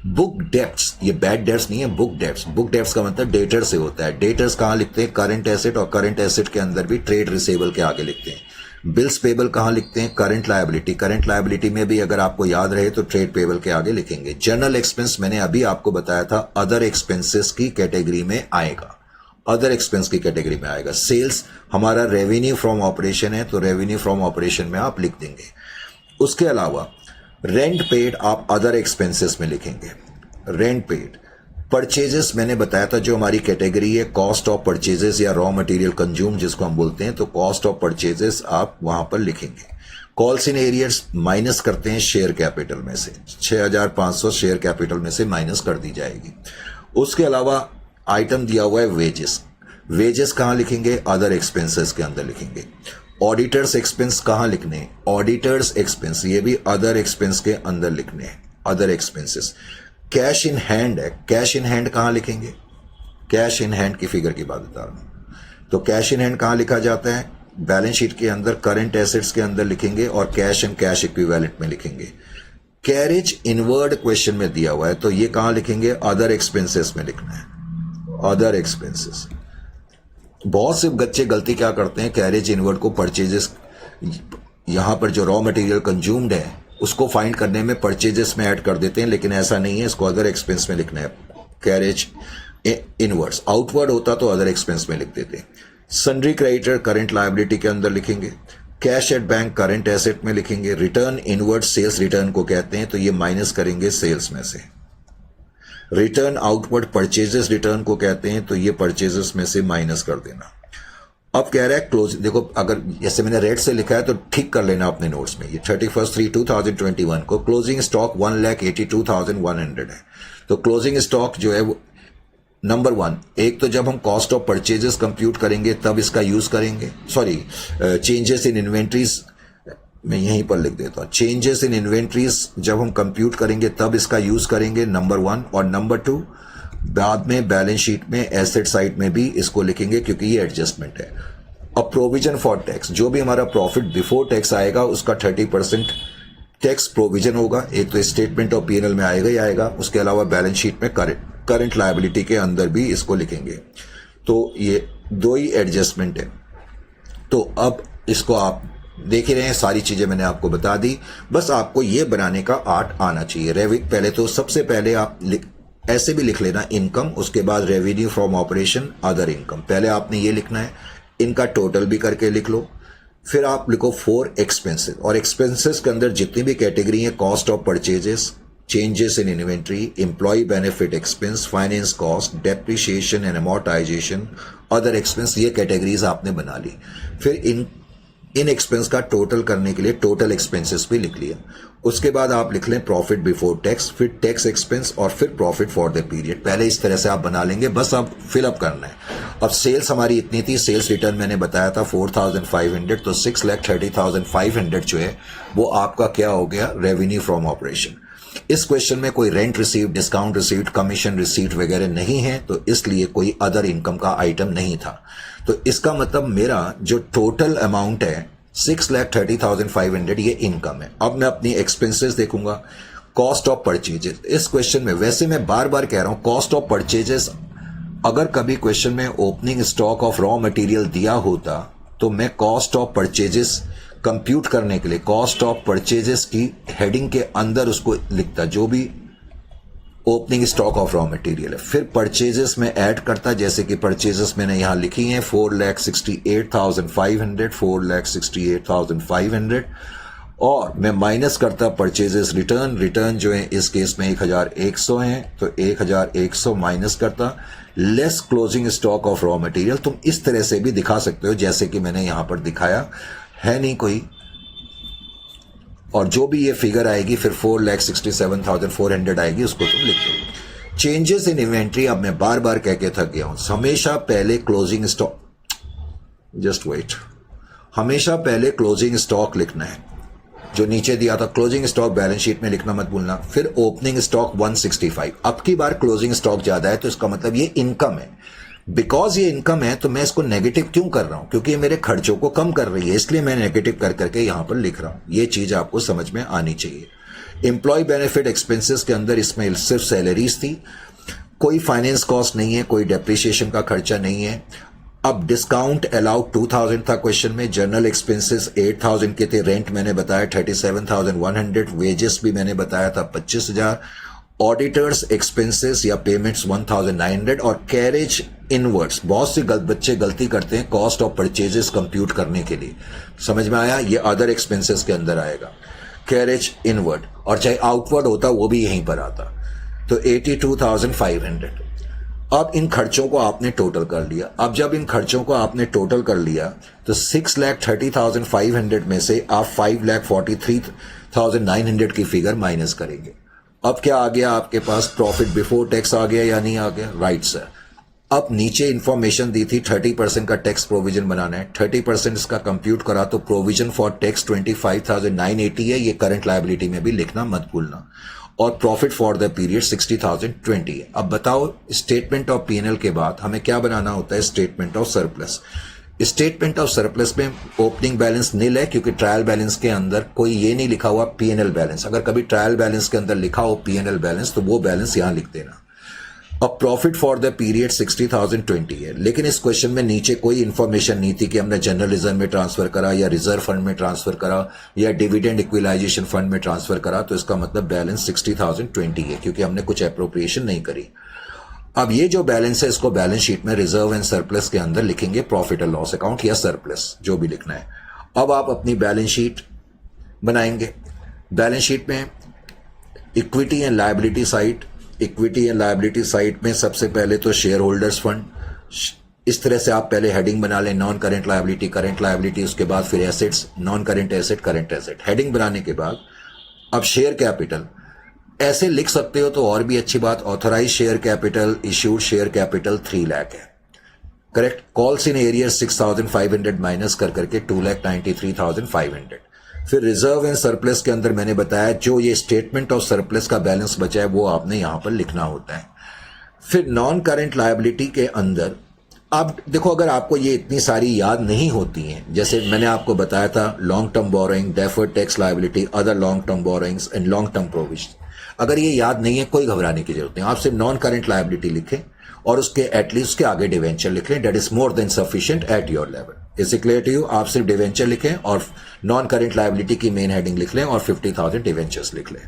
बुक डेब्ट्स, ये बैड डेब्ट्स नहीं है, बुक डेब्ट्स। बुक डेब्ट्स का मतलब डेटर से होता है। डेटर्स कहां लिखते हैं, करंट एसेट, और करंट एसेट के अंदर भी ट्रेड रिसेबल के आगे लिखते हैं। बिल्स पेबल कहां लिखते हैं, करंट लायबिलिटी। करंट लायबिलिटी में भी अगर आपको याद रहे तो ट्रेड पेबल के आगे लिखेंगे। जनरल एक्सपेंस मैंने अभी आपको बताया था अदर एक्सपेंसेस की कैटेगरी में आएगा, अदर एक्सपेंस की कैटेगरी में आएगा। सेल्स हमारा रेवेन्यू फ्रॉम ऑपरेशन है तो रेवेन्यू फ्रॉम ऑपरेशन में आप लिख देंगे। उसके अलावा रेंट पेड आप अदर एक्सपेंसेस में लिखेंगे। Rent paid. परचेजेस मैंने बताया था जो हमारी कैटेगरी है कॉस्ट ऑफ परचेजेस या रॉ मटेरियल कंज्यूम जिसको हम बोलते हैं, तो कॉस्ट ऑफ परचेजेस आप वहां पर लिखेंगे। कॉल्स इन एरियर्स माइनस करते हैं शेयर कैपिटल में से, 6,500 शेयर कैपिटल में से माइनस कर दी जाएगी। उसके अलावा आइटम दिया हुआ है वेजेस। वेजेस कहां लिखेंगे, अदर एक्सपेंसेस के अंदर लिखेंगे। ऑडिटर्स एक्सपेंस कहां लिखने हैं, ऑडिटर्स एक्सपेंस, ये भी अदर एक्सपेंस के अंदर लिखने हैं, other expenses. Cash in hand है, कैश इन हैंड कहां लिखेंगे, कैश इन हैंड की फिगर की बात बता रहा हूं। तो कैश इन हैंड कहां लिखा जाता है, बैलेंस शीट के अंदर करंट एसेट्स के अंदर लिखेंगे और कैश एंड कैश इक्विवेलेंट में लिखेंगे। कैरेज इनवर्ड क्वेश्चन में दिया हुआ है तो ये कहां लिखेंगे, अदर एक्सपेंसेस में लिखना है, अदर एक्सपेंसेस। बहुत से बच्चे गलती क्या करते हैं, कैरेज इनवर्ड को परचेजेस, यहां पर जो रॉ मटेरियल कंज्यूम्ड है उसको फाइंड करने में परचेजेस में ऐड कर देते हैं, लेकिन ऐसा नहीं है, इसको अदर एक्सपेंस में लिखना है। कैरेज इनवर्ड्स, आउटवर्ड होता तो अदर एक्सपेंस में लिख देते। सन्ड्री क्रेडिटर करंट लायबिलिटी के अंदर लिखेंगे। Cash at bank current asset में लिखेंगे। रिटर्न इनवर्ड सेल्स रिटर्न को कहते हैं तो ये माइनस करेंगे सेल्स में से। रिटर्न आउटवर्ड परचेजेस रिटर्न को कहते हैं तो ये परचेजेस में से माइनस कर देना। अब कह रहा है क्लोज, देखो अगर जैसे मैंने रेट से लिखा है तो ठीक कर लेना अपने नोट्स में। ये 31/3/2021 को क्लोजिंग स्टॉक 1,82,100 है। तो क्लोजिंग स्टॉक जो है वो नंबर 1, एक तो जब हम कॉस्ट ऑफ परचेजेस कंप्यूट करेंगे तब इसका यूज करेंगे, सॉरी चेंजेस इन इन्वेंट्रीज मैं यहीं पर लिख देता हूं। चेंजेस इन इन्वेंट्रीज जब हम कंप्यूट करेंगे तब इसका यूज करेंगे, नंबर 1। और नंबर 2 बाद में बैलेंस शीट में एसेट साइड में भी इसको लिखेंगे क्योंकि ये एडजस्टमेंट है। अब प्रोविजन फॉर टैक्स, जो भी हमारा प्रॉफिट बिफोर टैक्स आएगा उसका 30% टैक्स प्रोविजन होगा। एक तो स्टेटमेंट ऑफ पीएनएल में आएगा ही आएगा, उसके अलावा बैलेंस शीट में करंट लायबिलिटी के अंदर भी इसको लिखेंगे। तो ये दो ही एडजस्टमेंट है। तो अब इसको आप देख ही रहे हैं, सारी चीजें मैंने आपको बता दी, बस आपको ये बनाने का आर्ट आना चाहिए। पहले तो सबसे पहले आप ऐसे भी लिख लेना इनकम, उसके बाद revenue from operation other income. पहले आपने ये लिखना है, इनका टोटल भी करके लिख लो। फिर आप लिखो फॉर एक्सपेंसेस, और एक्सपेंसेस के अंदर जितनी भी कैटेगरी है, cost of purchases, changes in inventory, employee benefit expense, finance cost, depreciation and amortisation, other expenses, ये कैटेगरीज आपने बना ली। फिर इन एक्सपेंस का टोटल करने के लिए टोटल एक्सपेंसेस भी लिख लिया। उसके बाद आप लिख लें प्रॉफिट बिफोर टैक्स, फिर टैक्स एक्सपेंस और फिर प्रॉफिट फॉर द पीरियड। पहले इस तरह से आप बना लेंगे, बस अब फिलअप करना है। अब सेल्स हमारी इतनी थी, सेल्स रिटर्न मैंने बताया था 4500, तो 6,30,500 जो है वो आपका क्या हो गया, रेवेन्यू फ्रॉम ऑपरेशन। इस क्वेश्चन में कोई rent receive, discount receive, commission receipt वगैरह नहीं है, तो इसलिए कोई अदर इनकम का आइटम नहीं था। तो इसका मतलब मेरा जो टोटल अमाउंट है 6,30,500 ये इनकम है। अब मैं अपनी एक्सपेंसेस देखूंगा, कॉस्ट ऑफ परचेजेस। इस क्वेश्चन में वैसे मैं बार बार कह रहा हूं, कॉस्ट ऑफ परचेजेस अगर कभी क्वेश्चन में opening stock of raw material दिया होता तो मैं कॉस्ट ऑफ परचेजेस कंप्यूट करने के लिए कॉस्ट ऑफ परचेजेस की हेडिंग के अंदर उसको लिखता, जो भी opening stock of raw material है। फिर परचेजेस में ऐड करता, जैसे कि परचेजेस मैंने यहां लिखी हैं 4,68,500, 4,68,500, और मैं माइनस करता परचेजेस रिटर्न जो है इस केस में 1,100 है, तो 1,100 माइनस करता, less closing stock of raw material. तुम इस तरह से भी दिखा सकते हो जैसे कि मैंने यहां पर दिखाया है, नहीं कोई। और जो भी ये फिगर आएगी फिर 4,67,400 आएगी, उसको तुम लिख दो। चेंजेस इन इन्वेंट्री, अब मैं बार बार कह के थक गया हूं, हमेशा पहले क्लोजिंग स्टॉक, जस्ट वेट, हमेशा पहले क्लोजिंग स्टॉक लिखना है। जो नीचे दिया था क्लोजिंग स्टॉक बैलेंस शीट में लिखना मत भूलना। फिर ओपनिंग स्टॉक 165, अब की बार क्लोजिंग स्टॉक ज्यादा है तो इसका मतलब ये इनकम है। बिकॉज ये इनकम है तो मैं इसको नेगेटिव क्यों कर रहा हूं, क्योंकि ये मेरे खर्चों को कम कर रही है, इसलिए मैं नेगेटिव कर करके यहां पर लिख रहा हूं। ये चीज आपको समझ में आनी चाहिए। एम्प्लॉय बेनिफिट एक्सपेंसेस के अंदर इसमें सिर्फ सैलरीज थी, कोई फाइनेंस कॉस्ट नहीं है, कोई डेप्रिसिएशन का खर्चा नहीं है। अब डिस्काउंट अलाउड 2,000 था क्वेश्चन में, जनरल एक्सपेंसेस 8,000 के थे, रेंट मैंने बताया 37,100, वेजेस भी मैंने बताया था 25,000, ऑडिटर्स एक्सपेंसेस या पेमेंट्स 1,900, और कैरेज इनवर्ड्स। बहुत से बच्चे गलती करते हैं कॉस्ट ऑफ परचेजेस कंप्यूट करने के लिए, समझ में आया, ये अदर एक्सपेंसेस के अंदर आएगा, कैरेज इनवर्ड, और चाहे आउटवर्ड होता वो भी यहीं पर आता, तो 82,500। अब इन खर्चों को आपने टोटल कर लिया। अब जब इन खर्चों को आपने टोटल कर लिया तो 6,30,500 में से आप 5,43,900 की फिगर माइनस करेंगे। अब क्या आ गया आपके पास, प्रॉफिट बिफोर टैक्स आ गया या नहीं आ गया, राइट सर। अब नीचे इंफॉर्मेशन दी थी 30% का टैक्स प्रोविजन बनाना है, 30% इसका कंप्यूट करा तो प्रोविजन फॉर टैक्स 25,980 है, ये करंट लायबिलिटी में भी लिखना मत भूलना, और प्रॉफिट फॉर द पीरियड 60,020 है। अब बताओ स्टेटमेंट ऑफ पीएनएल के बाद हमें क्या बनाना होता है, statement of surplus. Statement of surplus में ओपनिंग बैलेंस नील है, क्योंकि ट्रायल बैलेंस के अंदर कोई ये नहीं लिखा हुआ पीएनएल बैलेंस। अगर कभी ट्रायल बैलेंस के अंदर लिखा हो पीएनएल बैलेंस तो वो बैलेंस यहां लिख देना। अब प्रॉफिट फॉर द पीरियड 60,020 है, लेकिन इस क्वेश्चन में नीचे कोई इंफॉर्मेशन नहीं थी कि हमने जनरल रिजर्व में ट्रांसफर करा या रिजर्व फंड में ट्रांसफर करा या डिविडेंड इक्विलाइजेशन फंड में ट्रांसफर करा, तो इसका मतलब बैलेंस 60,020 है, क्योंकि हमने कुछ एप्रोप्रिएशन नहीं करी। अब ये जो बैलेंस है इसको बैलेंस शीट में रिजर्व एंड सरप्लस के अंदर लिखेंगे, प्रॉफिट एंड लॉस अकाउंट या सरप्लस जो भी लिखना है। अब आप अपनी बैलेंस शीट बनाएंगे। बैलेंस शीट में equity and liability side, equity and liability side में सबसे पहले तो शेयर होल्डर्स फंड, इस तरह से आप पहले हेडिंग बना लें, non current liability, current liability, उसके बाद फिर assets, non current asset, current asset. Heading बनाने के बाद अब शेयर कैपिटल ऐसे लिख सकते हो तो और भी अच्छी बात, authorise share capital, issued share capital 3 lakh है, correct. Calls in arrear 6,500 minus कर करके 2,93,500। फिर रिजर्व एंड सरप्लस के अंदर मैंने बताया जो ये स्टेटमेंट ऑफ सरप्लस का बैलेंस बचा है वो आपने यहां पर लिखना होता है। फिर नॉन करंट लायबिलिटी के अंदर आप देखो, अगर आपको ये इतनी सारी याद नहीं होती हैं, जैसे मैंने आपको बताया था long term borrowing, deferred tax liability, other long term borrowings and long term provision, अगर ये याद नहीं है कोई घबराने की जरूरत नहीं। आप सिर्फ नॉन करंट लायबिलिटी लिखें और उसके एटलीस्ट उसके आगे डिवेंचर लिख लें, that is more than sufficient at your level. Is it clear to you? आप सिर्फ डिवेंचर लिखें और नॉन करंट लायबिलिटी की मेन हेडिंग लिख लें और 50,000 डिवेंचर्स लिख लें,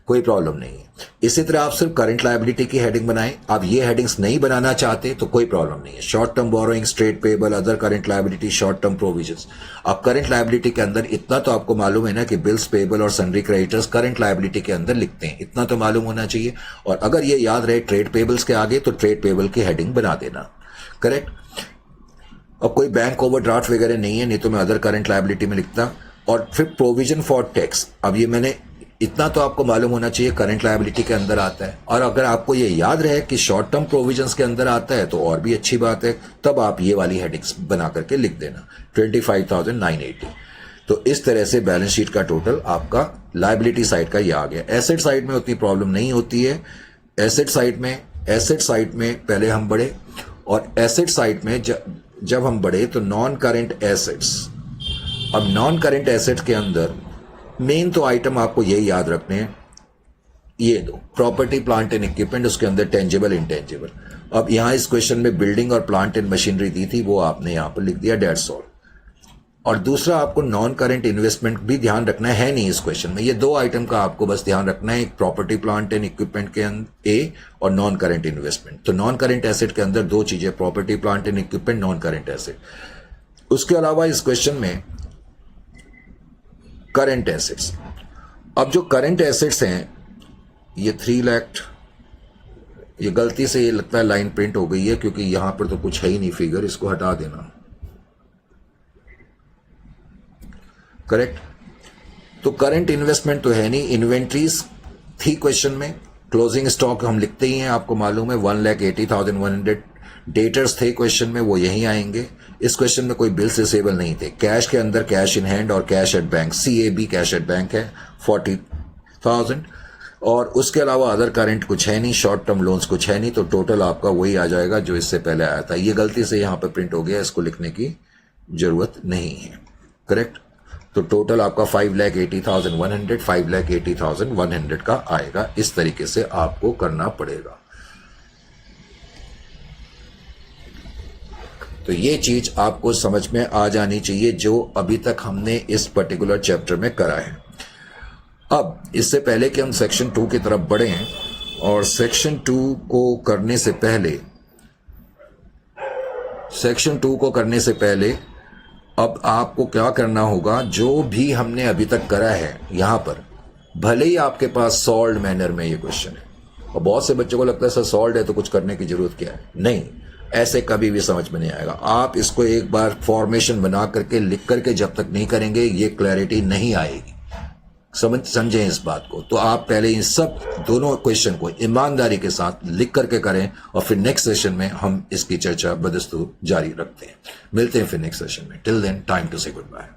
कोई प्रॉब्लम नहीं है। इसी तरह आप सिर्फ करंट लायबिलिटी की हेडिंग बनाएं। आप ये हेडिंग्स नहीं बनाना चाहते तो कोई प्रॉब्लम नहीं है। Short term borrowing, trade payable, other current liability, short term provisions. आप करंट लायबिलिटी के अंदर इतना तो आपको मालूम है ना कि बिल्स पेबल और सन्ड्री क्रेडिटर्स करंट लायबिलिटी के अंदर लिखते हैं, इतना तो मालूम होना चाहिए। और अगर ये याद रहे ट्रेड पेबल्स के आगे तो ट्रेड पेबल की हेडिंग बना देना, करेक्ट। अब कोई बैंक ओवरड्राफ्ट वगैरह नहीं है, नहीं तो मैं अदर करंट लायबिलिटी में लिखता। और फिर प्रोविजन फॉर टैक्स, अब ये मैंने इतना तो आपको मालूम होना चाहिए करंट लायबिलिटी के अंदर आता है। और अगर आपको ये याद रहे कि शॉर्ट टर्म प्रोविजंस के अंदर आता है तो और भी अच्छी बात है, तब आप ये वाली हेडिंग्स बना करके लिख देना 25,980। तो इस तरह से बैलेंस शीट का टोटल आपका लायबिलिटी साइड का ये आ गया। एसेट साइड में उतनी प्रॉब्लम नहीं होती है। एसेट साइड में पहले हम बढ़े, और एसेट साइड में जब हम बढ़े तो नॉन करंट एसेट्स। अब नॉन करंट एसेट्स के अंदर मेन तो आइटम आपको यही याद रखने हैं, ये दो, प्रॉपर्टी प्लांट एंड इक्विपमेंट, उसके अंदर टेंजिबल इंटेंजिबल। अब यहां इस क्वेश्चन में बिल्डिंग और प्लांट एंड मशीनरी दी थी, वो आपने यहां पर लिख दिया, डेट्स ऑल। और दूसरा आपको नॉन करंट इन्वेस्टमेंट भी ध्यान रखना है नहीं इस क्वेश्चन में। ये दो आइटम का आपको बस ध्यान रखना है, एक प्रॉपर्टी प्लांट एंड इक्विपमेंट के अंदर ए और नॉन करंट इन्वेस्टमेंट। तो नॉन करंट एसेट के अंदर दो चीजें, property plant and equipment, non current asset. उसके अलावा इस क्वेश्चन में करंट एसेट्स, अब जो करंट एसेट्स हैं ये 3 लाख, ये गलती से ये लगता है लाइन प्रिंट हो गई है क्योंकि यहां पर तो कुछ है ही नहीं फिगर, इसको हटा देना, करेक्ट। तो करंट इन्वेस्टमेंट तो है नहीं, इन्वेंट्रीज थी क्वेश्चन में, क्लोजिंग स्टॉक हम लिखते ही हैं, आपको मालूम है 1,80,100। डेटर्स थे क्वेश्चन में, वो यहीं आएंगे। इस क्वेश्चन में कोई बिल्स रिसेबल नहीं थे। कैश के अंदर कैश इन हैंड और cash at bank, CAB cash at bank है 40,000। और उसके अलावा अदर करंट कुछ है नहीं, शॉर्ट टर्म लोन्स कुछ है नहीं। तो टोटल आपका वही आ जाएगा जो इससे पहले आया था। ये गलती से यहां पर प्रिंट हो गया, इसको लिखने की जरूरत नहीं है, करेक्ट। तो टोटल आपका 5,80,100, 5,80,100 का आएगा। इस तरीके से आपको करना पड़ेगा। तो ये चीज आपको समझ में आ जानी चाहिए जो अभी तक हमने इस पर्टिकुलर चैप्टर में करा है। अब इससे पहले कि हम सेक्शन 2 की तरफ बढ़ें, और सेक्शन 2 को करने से पहले अब आपको क्या करना होगा, जो भी हमने अभी तक करा है यहां पर, भले ही आपके पास सॉल्व्ड मैनर में ये क्वेश्चन है, और बहुत से बच्चों को लगता है सर सॉल्व्ड है तो कुछ करने की जरूरत क्या है, नहीं, ऐसे कभी भी समझ में नहीं आएगा। आप इसको एक बार फॉर्मेशन बना करके लिख करके जब तक नहीं करेंगे ये क्लैरिटी नहीं आएगी। समझें इस बात को। तो आप पहले इन सब दोनों क्वेश्चन को ईमानदारी के साथ लिख करके करें, और फिर नेक्स्ट सेशन में हम इसकी चर्चा बदस्तूर जारी रखते हैं। मिलते हैं फिर नेक्स्ट सेशन में। टिल देन, टाइम टू से गुड बाय।